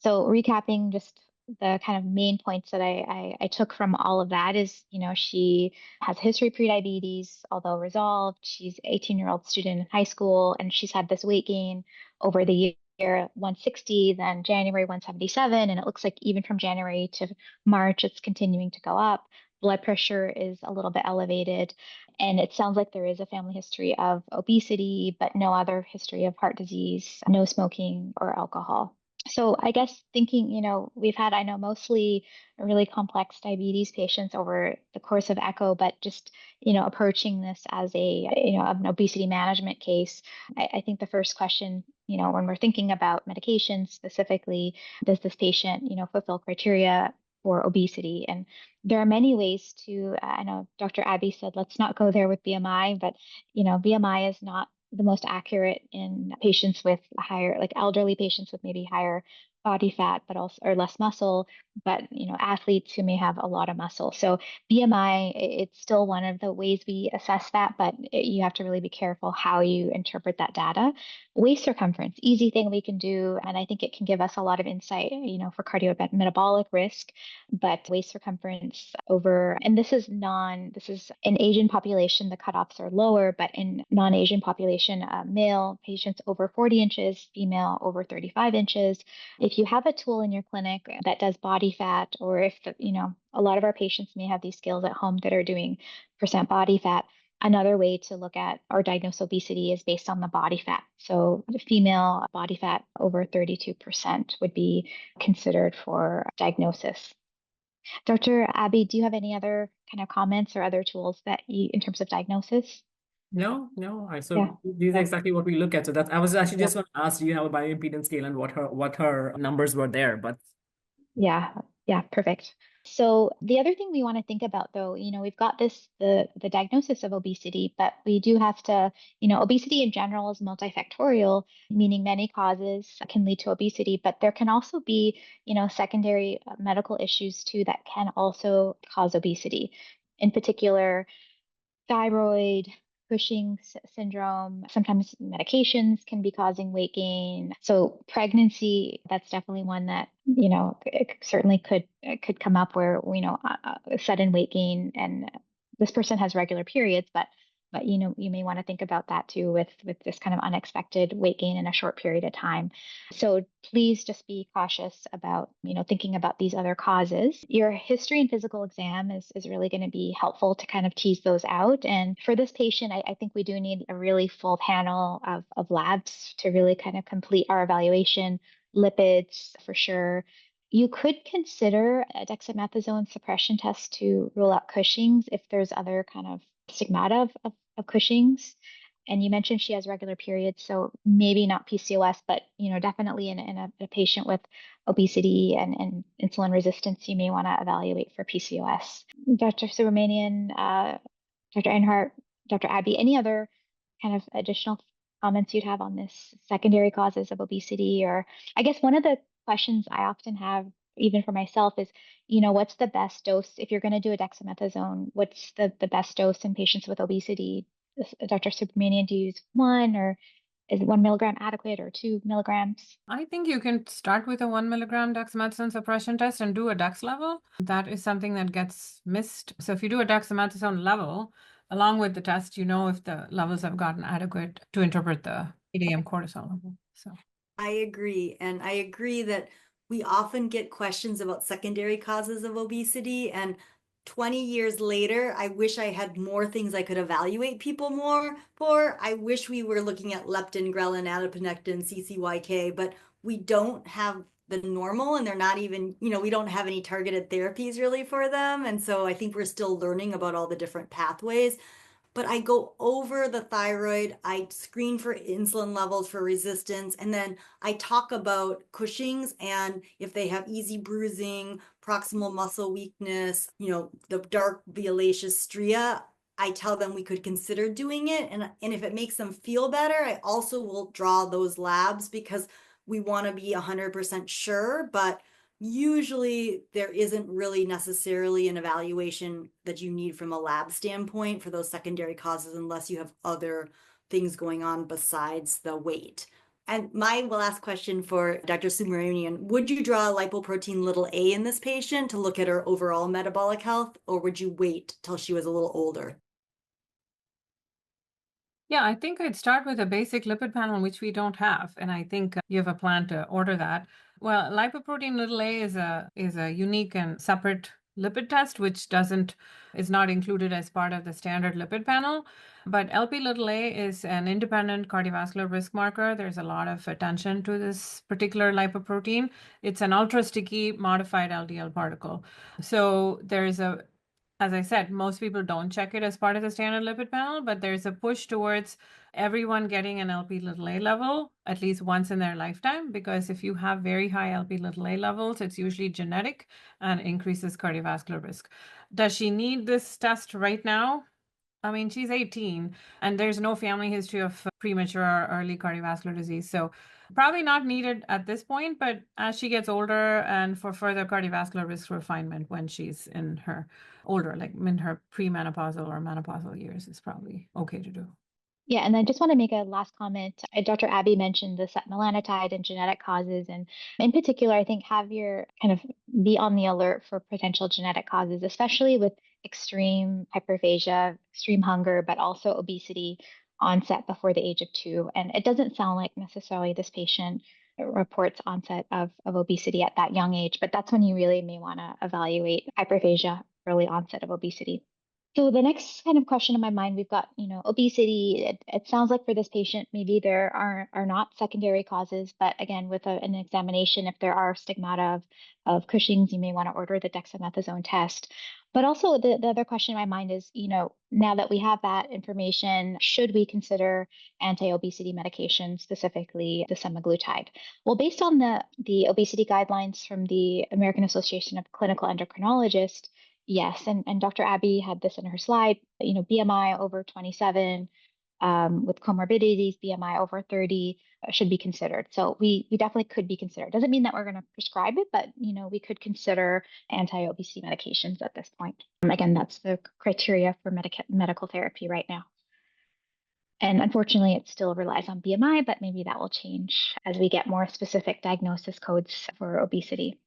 So recapping just the kind of main points that I took from all of that is, she has a history of prediabetes, although resolved. She's an 18-year-old student in high school, and she's had this weight gain over the year, 160, then January 177, and it looks like even from January to March, it's continuing to go up. Blood pressure is a little bit elevated, and it sounds like there is a family history of obesity, but no other history of heart disease, no smoking or alcohol. So I guess thinking, we've had, I know, mostly really complex diabetes patients over the course of echo, but just, approaching this as an obesity management case, I think the first question, when we're thinking about medication specifically, does this patient, fulfill criteria for obesity? And there are many ways to, I know Dr. Abby said, let's not go there with BMI, but, BMI is not the most accurate in patients with higher, like elderly patients with maybe higher body fat, but also or less muscle, but athletes who may have a lot of muscle. So BMI, it's still one of the ways we assess that, but you have to really be careful how you interpret that data. Waist circumference, easy thing we can do, and I think it can give us a lot of insight, for cardiometabolic risk. But waist circumference over, and this is in Asian population, the cutoffs are lower, but in non-Asian population, male patients over 40 inches, female over 35 inches. If you have a tool in your clinic that does body fat, or if a lot of our patients may have these scales at home that are doing percent body fat. Another way to look at or diagnose obesity is based on the body fat. So the female body fat over 32% would be considered for diagnosis. Dr. Abby, do you have any other kind of comments or other tools that you, in terms of diagnosis? No. So Yeah. these are exactly what we look at. So that I was actually Yeah. just going to ask, do you have a bioimpedance scale and what her numbers were there? But Yeah, perfect. So the other thing we want to think about though, we've got the diagnosis of obesity, but we do have to, obesity in general is multifactorial, meaning many causes can lead to obesity, but there can also be, secondary medical issues too that can also cause obesity. In particular, thyroid, Cushing's syndrome. Sometimes medications can be causing weight gain. So pregnancy, that's definitely one that, it certainly could come up where, sudden weight gain, and this person has regular periods, but you may want to think about that too with this kind of unexpected weight gain in a short period of time. So please just be cautious about, thinking about these other causes. Your history and physical exam is really going to be helpful to kind of tease those out. And for this patient, I think we do need a really full panel of labs to really kind of complete our evaluation. Lipids for sure. You could consider a dexamethasone suppression test to rule out Cushing's if there's other kind of stigmata of Cushing's. And you mentioned she has regular periods, so maybe not PCOS, but definitely in a patient with obesity and insulin resistance, you may want to evaluate for PCOS. Dr. Subramanian, Dr. Einhart, Dr. Abby, any other kind of additional comments you'd have on this secondary causes of obesity? Or I guess one of the questions I often have, even for myself, is, what's the best dose if you're going to do a dexamethasone? What's the best dose in patients with obesity? Dr. Subramanian, do you use 1, or is 1 milligram adequate, or 2 milligrams? I think you can start with a 1 milligram dexamethasone suppression test and do a dex level. That is something that gets missed. So if you do a dexamethasone level, along with the test, if the levels have gotten adequate to interpret the 8 a.m. cortisol level. So I agree. And I agree that we often get questions about secondary causes of obesity. And 20 years later, I wish I had more things I could evaluate people more for. I wish we were looking at leptin, ghrelin, adiponectin, CCYK, but we don't have the normal, and they're not even, we don't have any targeted therapies really for them. And so I think we're still learning about all the different pathways. But I go over the thyroid, I screen for insulin levels for resistance, and then I talk about Cushing's and if they have easy bruising, proximal muscle weakness, the dark violaceous stria. I tell them we could consider doing it. And if it makes them feel better, I also will draw those labs because we want to be 100% sure. But usually there isn't really necessarily an evaluation that you need from a lab standpoint for those secondary causes unless you have other things going on besides the weight. And my last question for Dr. Subramanian, would you draw lipoprotein little a in this patient to look at her overall metabolic health, or would you wait till she was a little older? Yeah, I think I'd start with a basic lipid panel, which we don't have, and I think you have a plan to order that. Well, lipoprotein little a is a unique and separate lipid test, which is not included as part of the standard lipid panel. But LP little a is an independent cardiovascular risk marker. There's a lot of attention to this particular lipoprotein. It's an ultra sticky modified LDL particle. So as I said, most people don't check it as part of the standard lipid panel, but there's a push towards everyone getting an LP little a level at least once in their lifetime, because if you have very high LP little a levels, it's usually genetic and increases cardiovascular risk. Does she need this test right now? I mean, she's 18 and there's no family history of premature or early cardiovascular disease. So probably not needed at this point, but as she gets older and for further cardiovascular risk refinement when she's in her older, like in her premenopausal or menopausal years, is probably okay to do. Yeah, and I just want to make a last comment. Dr. Abby mentioned the setmelanotide and genetic causes, and in particular, I think have your kind of be on the alert for potential genetic causes, especially with extreme hyperphagia, extreme hunger, but also obesity onset before the age of 2. And it doesn't sound like necessarily this patient reports onset of obesity at that young age, but that's when you really may want to evaluate hyperphagia, early onset of obesity. So the next kind of question in my mind, we've got, obesity. It sounds like for this patient, maybe there are not secondary causes, but again, with an examination, if there are stigmata of Cushing's, you may want to order the dexamethasone test. But also the other question in my mind is, now that we have that information, should we consider anti-obesity medication, specifically the semaglutide? Well, based on the obesity guidelines from the American Association of Clinical Endocrinologists, yes, and Dr. Abby had this in her slide, BMI over 27 with comorbidities, BMI over 30 should be considered. So we definitely could be considered. Doesn't mean that we're going to prescribe it, but we could consider anti-obesity medications at this point. Again, that's the criteria for medical therapy right now. And unfortunately, it still relies on BMI, but maybe that will change as we get more specific diagnosis codes for obesity.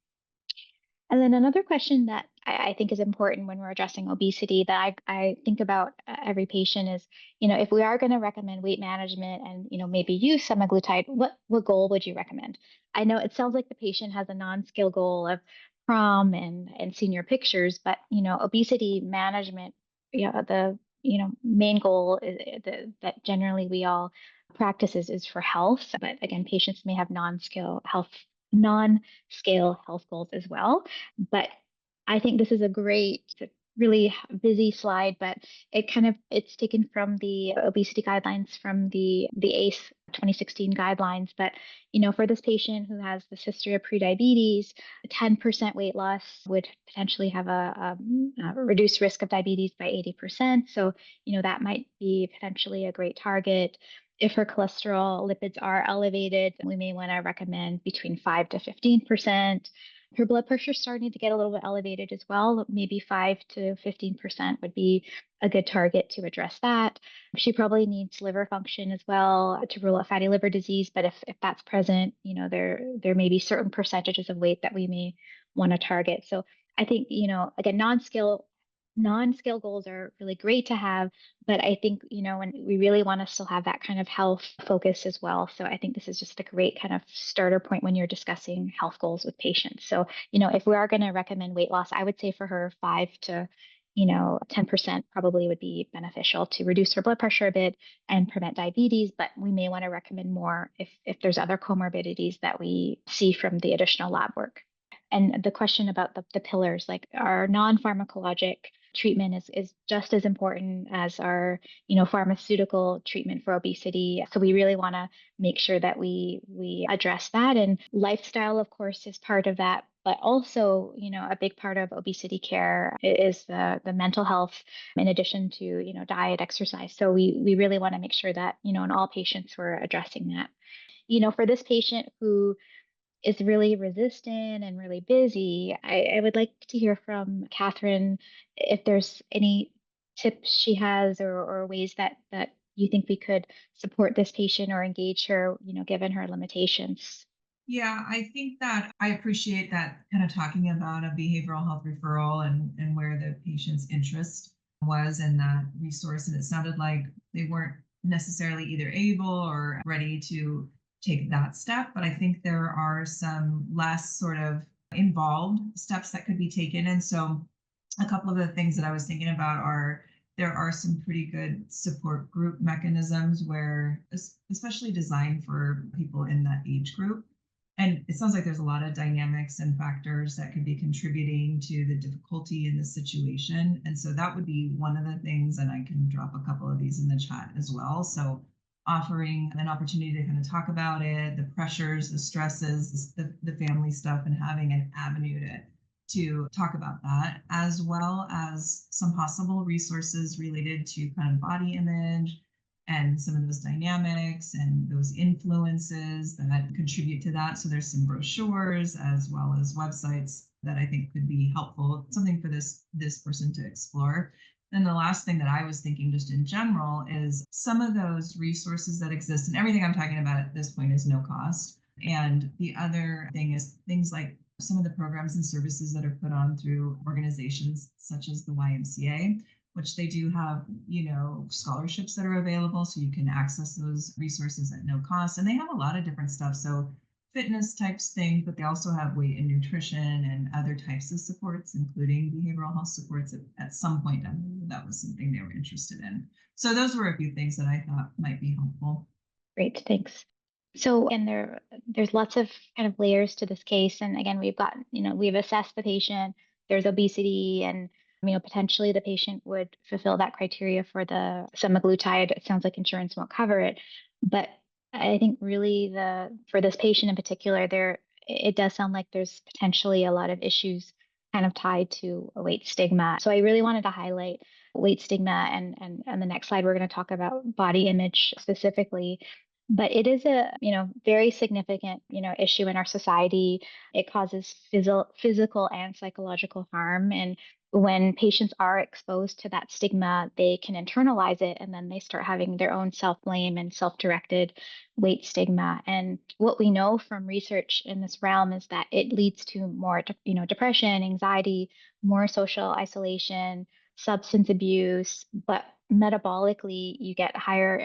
And then another question that I think is important when we're addressing obesity that I think about every patient is, if we are going to recommend weight management and, maybe use semaglutide, what goal would you recommend? I know it sounds like the patient has a non-scale goal of prom and senior pictures, but, obesity management, the, main goal that generally we all practices is for health. But again, patients may have non-scale health goals as well. But I think this is a really busy slide, but it's taken from the obesity guidelines from the ACE 2016 guidelines. But for this patient who has this history of prediabetes, 10% weight loss would potentially have a reduced risk of diabetes by 80%. So that might be potentially a great target. If her cholesterol lipids are elevated, we may want to recommend between 5 to 15%. Her blood pressure is starting to get a little bit elevated as well. Maybe 5 to 15% would be a good target to address that. She probably needs liver function as well to rule out fatty liver disease. But if that's present, there may be certain percentages of weight that we may want to target. So I think, again, non-scale goals are really great to have, but I think, when we really want to still have that kind of health focus as well. So I think this is just a great kind of starter point when you're discussing health goals with patients. So, if we are going to recommend weight loss, I would say for her 5 to 10% probably would be beneficial to reduce her blood pressure a bit and prevent diabetes, but we may want to recommend more if there's other comorbidities that we see from the additional lab work. And the question about the pillars, like our non-pharmacologic treatment is just as important as our, pharmaceutical treatment for obesity. So we really want to make sure that we address that. And lifestyle, of course, is part of that. But also, a big part of obesity care is the mental health, in addition to, diet, exercise. So we really want to make sure that, in all patients, we're addressing that. For this patient who is really resistant and really busy, I would like to hear from Catherine if there's any tips she has or ways that you think we could support this patient or engage her, given her limitations. Yeah, I think that I appreciate that kind of talking about a behavioral health referral and where the patient's interest was in that resource. And it sounded like they weren't necessarily either able or ready to take that step. But I think there are some less sort of involved steps that could be taken. And so a couple of the things that I was thinking about are there are some pretty good support group mechanisms where, especially designed for people in that age group, and it sounds like there's a lot of dynamics and factors that could be contributing to the difficulty in the situation. And so that would be one of the things, and I can drop a couple of these in the chat as well. So offering an opportunity to kind of talk about it, the pressures, the stresses, the family stuff, and having an avenue to talk about that, as well as some possible resources related to kind of body image and some of those dynamics and those influences that contribute to that. So there's some brochures as well as websites that I think could be helpful, something for this person to explore. And the last thing that I was thinking just in general is some of those resources that exist, and everything I'm talking about at this point is no cost. And the other thing is things like some of the programs and services that are put on through organizations such as the YMCA, which they do have, scholarships that are available. So you can access those resources at no cost. And they have a lot of different stuff. So fitness types things, but they also have weight and nutrition and other types of supports, including behavioral health supports at some point down the road. That was something they were interested in. So those were a few things that I thought might be helpful. Great, thanks. So, and there's lots of kind of layers to this case. And again, we've assessed the patient, there's obesity, and, potentially the patient would fulfill that criteria for the semaglutide. It sounds like insurance won't cover it. But I think really for this patient in particular, it does sound like there's potentially a lot of issues kind of tied to a weight stigma. So I really wanted to highlight weight stigma, and the next slide, we're going to talk about body image specifically. But it is a, very significant, issue in our society. It causes physical and psychological harm. And when patients are exposed to that stigma, they can internalize it, and then they start having their own self-blame and self-directed weight stigma. And what we know from research in this realm is that it leads to more, depression, anxiety, more social isolation, substance abuse, but metabolically, you get higher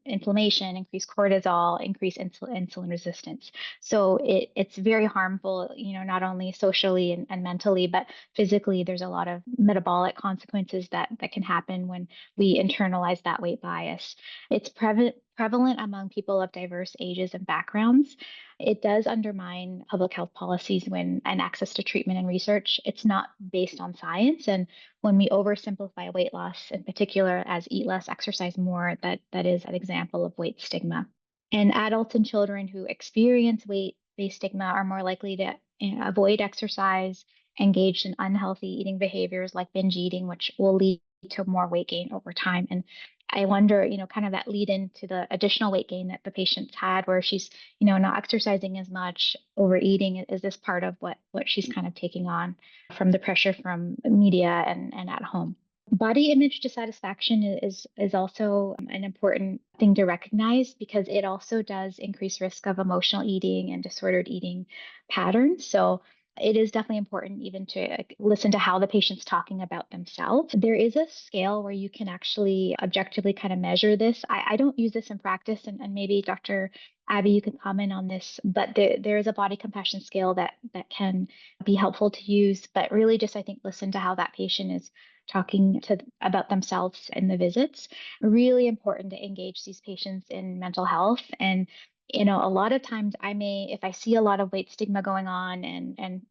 inflammation, increased cortisol, increased insulin resistance. So it's very harmful, not only socially and mentally, but physically. There's a lot of metabolic consequences that can happen when we internalize that weight bias. It's prevalent among people of diverse ages and backgrounds. It does undermine public health policies and access to treatment and research. It's not based on science. And when we oversimplify weight loss, in particular as eat less, exercise more, that is an example of weight stigma. And adults and children who experience weight-based stigma are more likely to avoid exercise, engage in unhealthy eating behaviors like binge eating, which will lead to more weight gain over time. And I wonder, kind of that lead into the additional weight gain that the patient's had, where she's, not exercising as much, overeating. Is this part of what she's kind of taking on from the pressure from media and at home? Body image dissatisfaction is also an important thing to recognize, because it also does increase risk of emotional eating and disordered eating patterns. So it is definitely important even to listen to how the patient's talking about themselves. There is a scale where you can actually objectively kind of measure this. I don't use this in practice, and maybe Dr. Abby, you can comment on this, but there is a body compassion scale that can be helpful to use. But really just, I think, listen to how that patient is talking about themselves in the visits. Really important to engage these patients in mental health. And a lot of times if I see a lot of weight stigma going on and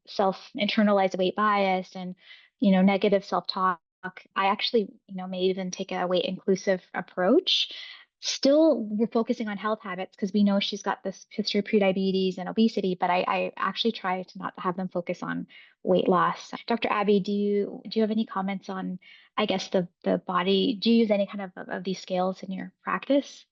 internalized weight bias and negative self-talk, I actually may even take a weight inclusive approach. Still, we're focusing on health habits because we know she's got this history of prediabetes and obesity, but I actually try to not have them focus on weight loss. Dr. Abby, do you have any comments on, I guess, the body? Do you use any kind of these scales in your practice?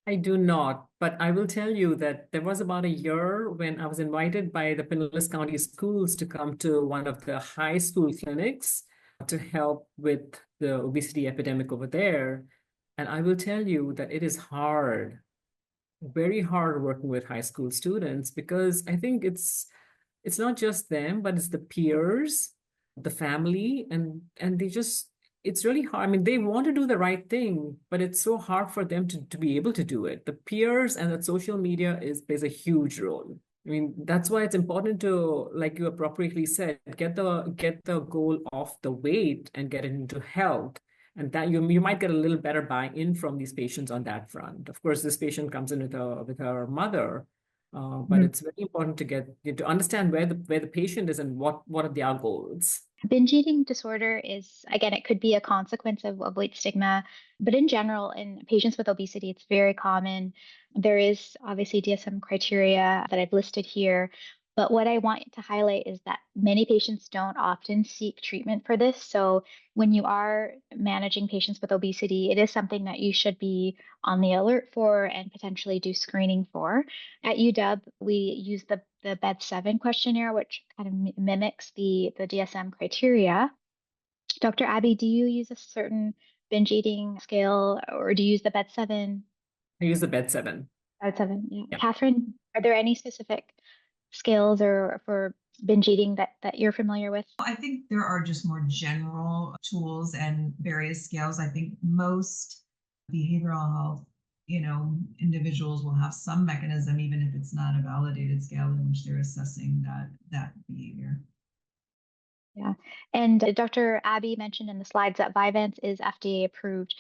I do not, but I will tell you that there was about a year when I was invited by the Pinellas County schools to come to one of the high school clinics to help with the obesity epidemic over there. And I will tell you that it is hard, very hard working with high school students because I think it's not just them, but it's the peers, the family, and they just it's really hard. I mean, they want to do the right thing, but it's so hard for them to be able to do it. The peers and that social media plays a huge role. I mean, that's why it's important to, like you appropriately said, get the goal off the weight and get it into health. And that you might get a little better buy-in from these patients on that front. Of course, this patient comes in with her mother, but it's very important to understand where the patient is and what are their goals. Binge eating disorder is, again, it could be a consequence of weight stigma, but in general, in patients with obesity, it's very common. There is obviously DSM criteria that I've listed here, but what I want to highlight is that many patients don't often seek treatment for this. So when you are managing patients with obesity, it is something that you should be on the alert for and potentially do screening for. At UW, we use the BED7 questionnaire, which kind of mimics the DSM criteria. Dr. Abby, do you use a certain binge eating scale or do you use the BED7? I use the BED7. BED7, yeah. Yeah. Catherine, are there any specific scales or for binge eating that you're familiar with? I think there are just more general tools and various scales. I think most behavioral health, individuals will have some mechanism, even if it's not a validated scale in which they're assessing that behavior. Yeah. And Dr. Abby mentioned in the slides that Vyvanse is FDA approved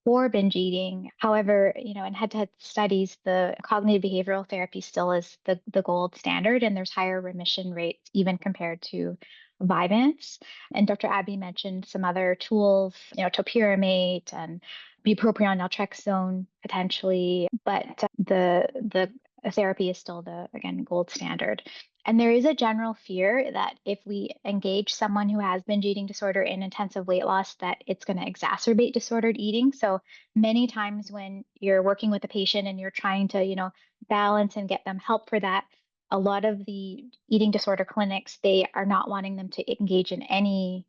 for binge eating. However, in head-to-head studies, the cognitive behavioral therapy still is the gold standard, and there's higher remission rates even compared to Vyvanse. And Dr. Abby mentioned some other tools, topiramate and bupropion, naltrexone potentially, but the therapy is still again, gold standard. And there is a general fear that if we engage someone who has binge eating disorder in intensive weight loss, that it's going to exacerbate disordered eating. So many times when you're working with a patient and you're trying to, balance and get them help for that, a lot of the eating disorder clinics, they are not wanting them to engage in any,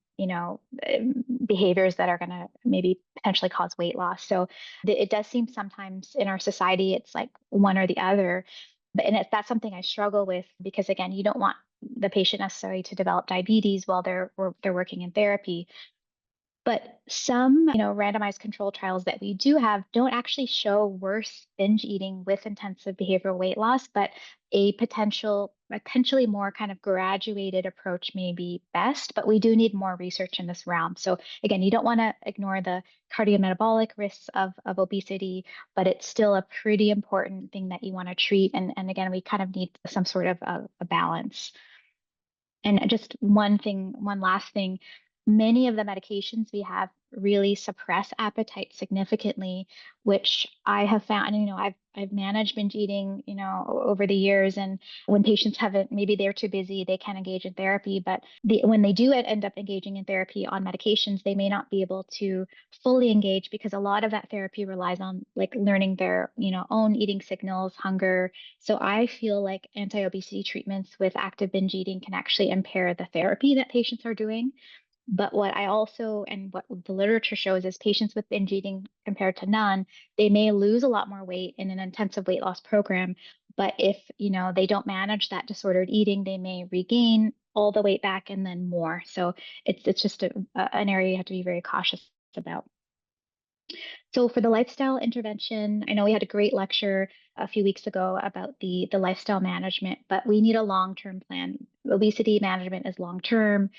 behaviors that are going to maybe potentially cause weight loss. So it does seem sometimes in our society, it's like one or the other. And that's something I struggle with because again, you don't want the patient necessarily to develop diabetes while they're working in therapy. But some, randomized control trials that we do have don't actually show worse binge eating with intensive behavioral weight loss, but a potentially more kind of graduated approach may be best, but we do need more research in this realm. So again, you don't want to ignore the cardiometabolic risks of obesity, but it's still a pretty important thing that you want to treat. And again, we kind of need some sort of a balance. And just one last thing, many of the medications we have really suppress appetite significantly, which I have found, and I've managed binge eating, over the years. And when patients haven't, maybe they're too busy, they can't engage in therapy. But when they do end up engaging in therapy on medications, they may not be able to fully engage because a lot of that therapy relies on like learning their, own eating signals, hunger. So I feel like anti-obesity treatments with active binge eating can actually impair the therapy that patients are doing. But what I also, and what the literature shows is patients with binge eating compared to none, they may lose a lot more weight in an intensive weight loss program. But if, they don't manage that disordered eating, they may regain all the weight back and then more. So it's just an area you have to be very cautious about. So for the lifestyle intervention, I know we had a great lecture a few weeks ago about the lifestyle management, but we need a long-term plan. Obesity management is long-term.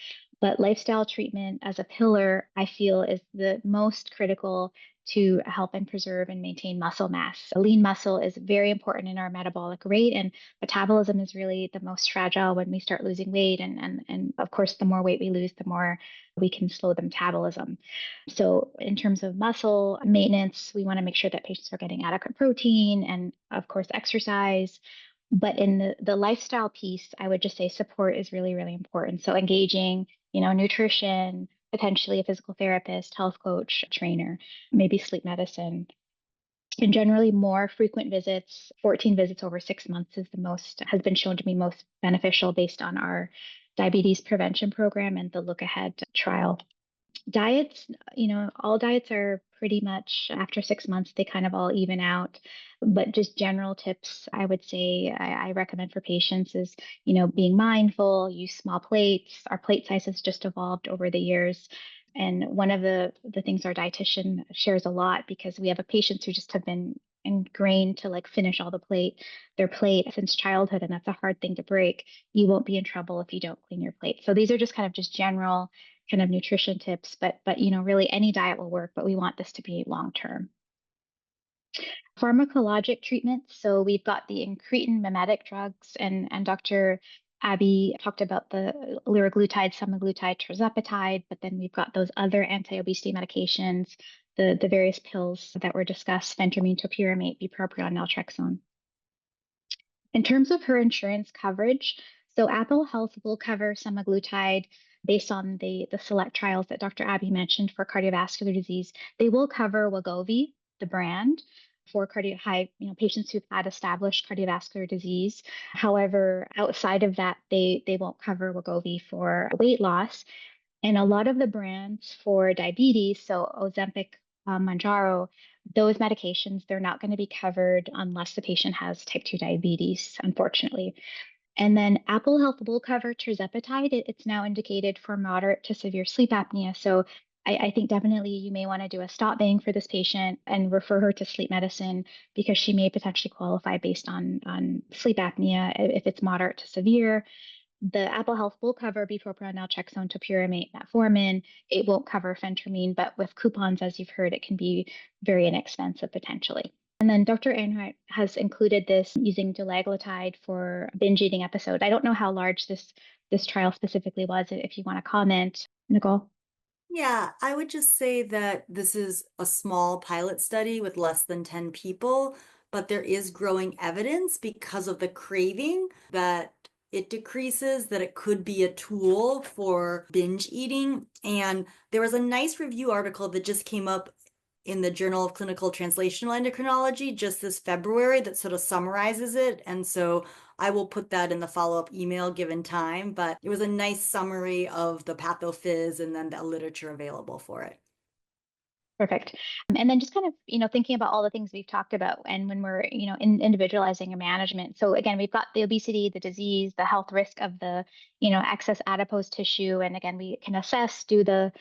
But lifestyle treatment as a pillar, I feel, is the most critical to help and preserve and maintain muscle mass. A lean muscle is very important in our metabolic rate, and metabolism is really the most fragile when we start losing weight. And of course, the more weight we lose, the more we can slow the metabolism. So, in terms of muscle maintenance, we want to make sure that patients are getting adequate protein and, of course, exercise. But in the lifestyle piece, I would just say support is really, really important. So engaging, nutrition, potentially a physical therapist, health coach, trainer, maybe sleep medicine. And generally more frequent visits, 14 visits over 6 months is the most, has been shown to be most beneficial based on our diabetes prevention program and the Look Ahead trial. Diets, all diets are pretty much after 6 months, they kind of all even out. But just general tips, I would say I recommend for patients is, being mindful, use small plates. Our plate size has just evolved over the years. And one of the things our dietitian shares a lot, because we have a patients who just have been ingrained to like finish all their plate since childhood, and that's a hard thing to break. You won't be in trouble if you don't clean your plate. So these are just kind of just general kind of nutrition tips, but really any diet will work, but we want this to be long term. Pharmacologic treatments. So we've got the incretin mimetic drugs, and Dr. Abby talked about the liraglutide, semaglutide, tirzepatide, but then we've got those other anti-obesity medications, the various pills that were discussed, phentermine, topiramate, bupropion, naltrexone. In terms of her insurance coverage, so Apple Health will cover semaglutide based on the select trials that Dr. Abby mentioned for cardiovascular disease. They will cover Wegovy, the brand, for patients who've had established cardiovascular disease. However, outside of that, they won't cover Wegovy for weight loss. And a lot of the brands for diabetes, so Ozempic, Mounjaro, those medications, they're not going to be covered unless the patient has type 2 diabetes, unfortunately. And then Apple Health will cover tirzepatide. It's now indicated for moderate to severe sleep apnea. So I think definitely you may want to do a stop bang for this patient and refer her to sleep medicine because she may potentially qualify based on sleep apnea if it's moderate to severe. The Apple Health will cover bupropion, naltrexone, topiramate, metformin. It won't cover phentermine, but with coupons, as you've heard, it can be very inexpensive potentially. And then Dr. Earhart has included this using dulaglutide for binge eating episode. I don't know how large this trial specifically was. If you want to comment, Nicole. Yeah, I would just say that this is a small pilot study with less than 10 people, but there is growing evidence because of the craving that it decreases, that it could be a tool for binge eating. And there was a nice review article that just came up in the Journal of Clinical Translational Endocrinology just this February that sort of summarizes it. And so I will put that in the follow-up email given time, but it was a nice summary of the pathophys and then the literature available for it. Perfect. And then just kind of, thinking about all the things we've talked about and when we're, individualizing a management. So again, we've got the obesity, the disease, the health risk of the, excess adipose tissue. And again, we can assess, do the,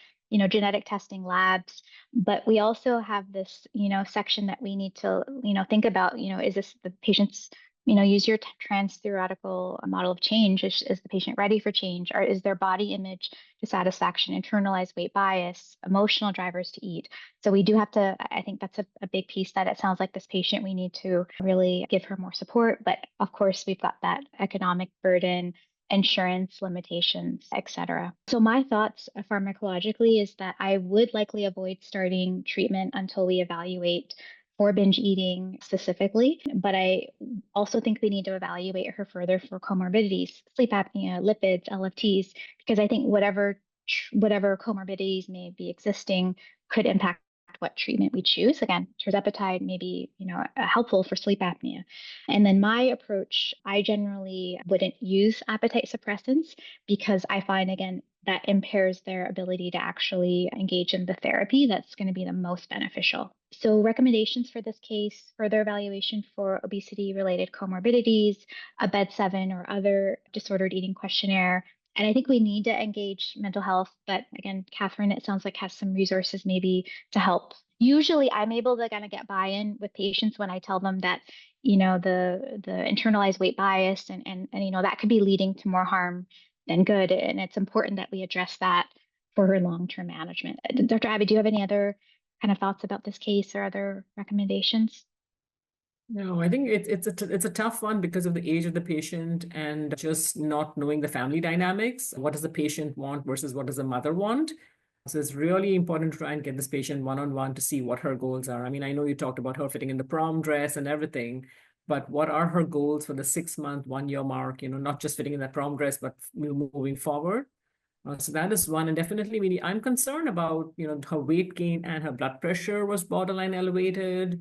genetic testing labs, but we also have this, section that we need to, think about, is this the patient's, use your trans-theoretical model of change. Is the patient ready for change? Or is their body image dissatisfaction, internalized weight bias, emotional drivers to eat? So we do have to, I think that's a big piece that it sounds like this patient, we need to really give her more support. But of course, we've got that economic burden, insurance limitations, etc. So my thoughts pharmacologically is that I would likely avoid starting treatment until we evaluate for binge eating specifically, but I also think we need to evaluate her further for comorbidities, sleep apnea, lipids, LFTs, because I think whatever comorbidities may be existing could impact what treatment we choose. Again, tirzepatide may be, helpful for sleep apnea. And then my approach, I generally wouldn't use appetite suppressants because I find, again, that impairs their ability to actually engage in the therapy that's going to be the most beneficial. So recommendations for this case, further evaluation for obesity-related comorbidities, a BED7 or other disordered eating questionnaire. And I think we need to engage mental health. But again, Catherine, it sounds like has some resources maybe to help. Usually I'm able to kind of get buy-in with patients when I tell them that, the internalized weight bias and that could be leading to more harm then good. And it's important that we address that for her long-term management. Dr. Abby, do you have any other kind of thoughts about this case or other recommendations? No, I think it's a tough one because of the age of the patient and just not knowing the family dynamics. What does the patient want versus what does the mother want? So it's really important to try and get this patient one-on-one to see what her goals are. I mean, I know you talked about her fitting in the prom dress and everything, but what are her goals for the 6-month, 1-year mark? Not just fitting in that prom dress, but moving forward. So that is one, and definitely I'm concerned about, her weight gain and her blood pressure was borderline elevated.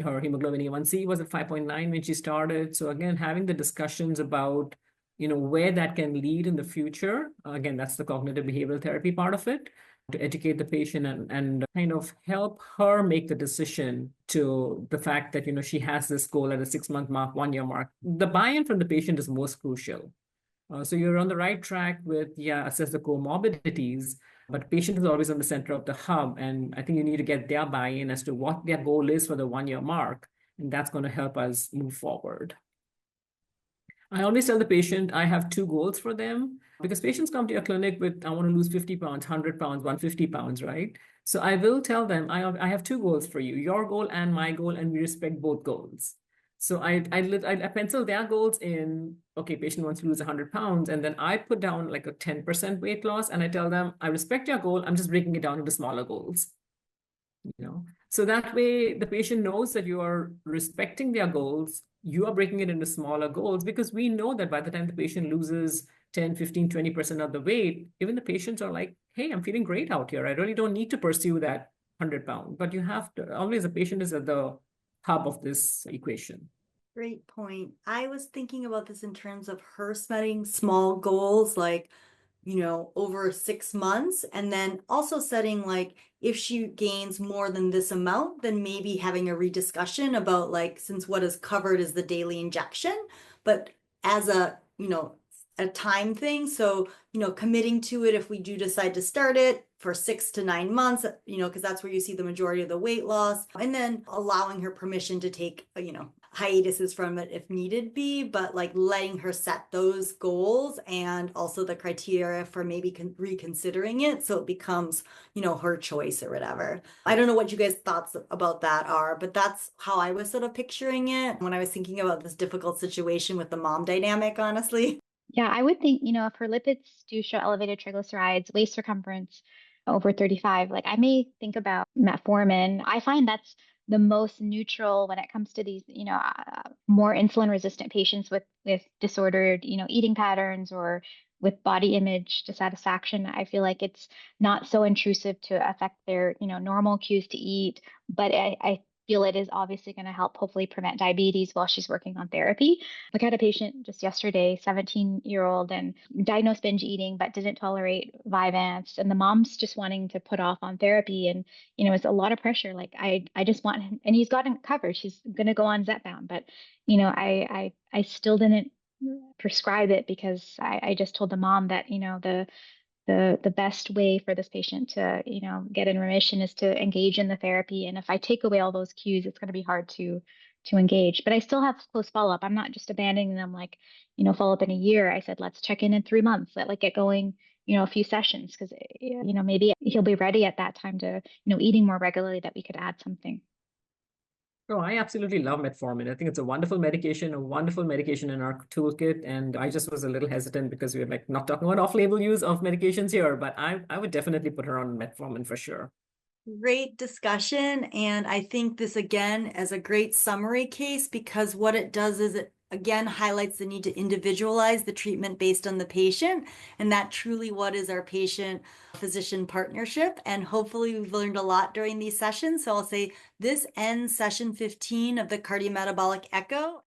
Her hemoglobin A1C was at 5.9 when she started. So again, having the discussions about, where that can lead in the future. Again, that's the cognitive behavioral therapy part of it, to educate the patient and kind of help her make the decision to the fact that, she has this goal at a 6-month mark, 1-year mark. The buy-in from the patient is most crucial. So you're on the right track with, assess the comorbidities, but patient is always on the center of the hub. And I think you need to get their buy-in as to what their goal is for the 1-year mark. And that's going to help us move forward. I always tell the patient I have 2 goals for them, because patients come to your clinic with, I want to lose 50 pounds, 100 pounds, 150 pounds, right? So I will tell them, I have 2 goals for you, your goal and my goal, and we respect both goals. So I pencil their goals in, okay, patient wants to lose 100 pounds, and then I put down like a 10% weight loss, and I tell them, I respect your goal, I'm just breaking it down into smaller goals. So that way the patient knows that you are respecting their goals, you are breaking it into smaller goals, because we know that by the time the patient loses 10, 15, 20% of the weight, even the patients are like, hey, I'm feeling great out here. I really don't need to pursue that 100 pound, but you have to, always the patient is at the hub of this equation. Great point. I was thinking about this in terms of her setting small goals, like, over 6 months, and then also setting like, if she gains more than this amount, then maybe having a rediscussion about like, since what is covered is the daily injection, but as a time thing. So, committing to it if we do decide to start it for 6 to 9 months, because that's where you see the majority of the weight loss, and then allowing her permission to take, hiatuses from it if needed be, but like letting her set those goals and also the criteria for maybe reconsidering it, so it becomes, her choice or whatever. I don't know what you guys' thoughts about that are, but that's how I was sort of picturing it when I was thinking about this difficult situation with the mom dynamic, honestly. Yeah, I would think, if her lipids do show elevated triglycerides, waist circumference over 35, like I may think about metformin. I find that's the most neutral when it comes to these, more insulin resistant patients with disordered, eating patterns or with body image dissatisfaction. I feel like it's not so intrusive to affect their, normal cues to eat, but I feel it is obviously going to help hopefully prevent diabetes while she's working on therapy. Like I had a patient just yesterday, 17-year-old, and diagnosed binge eating, but didn't tolerate Vyvanse. And the mom's just wanting to put off on therapy. And, it's a lot of pressure. Like I just want him, and he's gotten covered. She's going to go on Zepbound, but, I still didn't prescribe it because I just told the mom that, the best way for this patient to, get in remission is to engage in the therapy. And if I take away all those cues, it's going to be hard to engage. But I still have close follow-up. I'm not just abandoning them like, follow up in a year. I said, let's check in 3 months. Let like get going, a few sessions because, maybe he'll be ready at that time to, eating more regularly, that we could add something. Oh, I absolutely love metformin. I think it's a wonderful medication in our toolkit. And I just was a little hesitant because we're like not talking about off-label use of medications here, but I would definitely put her on metformin for sure. Great discussion. And I think this again as a great summary case, because what it does is it again highlights the need to individualize the treatment based on the patient. And that truly what is our patient physician partnership. And hopefully we've learned a lot during these sessions. So I'll say this ends session 15 of the Cardiometabolic Echo.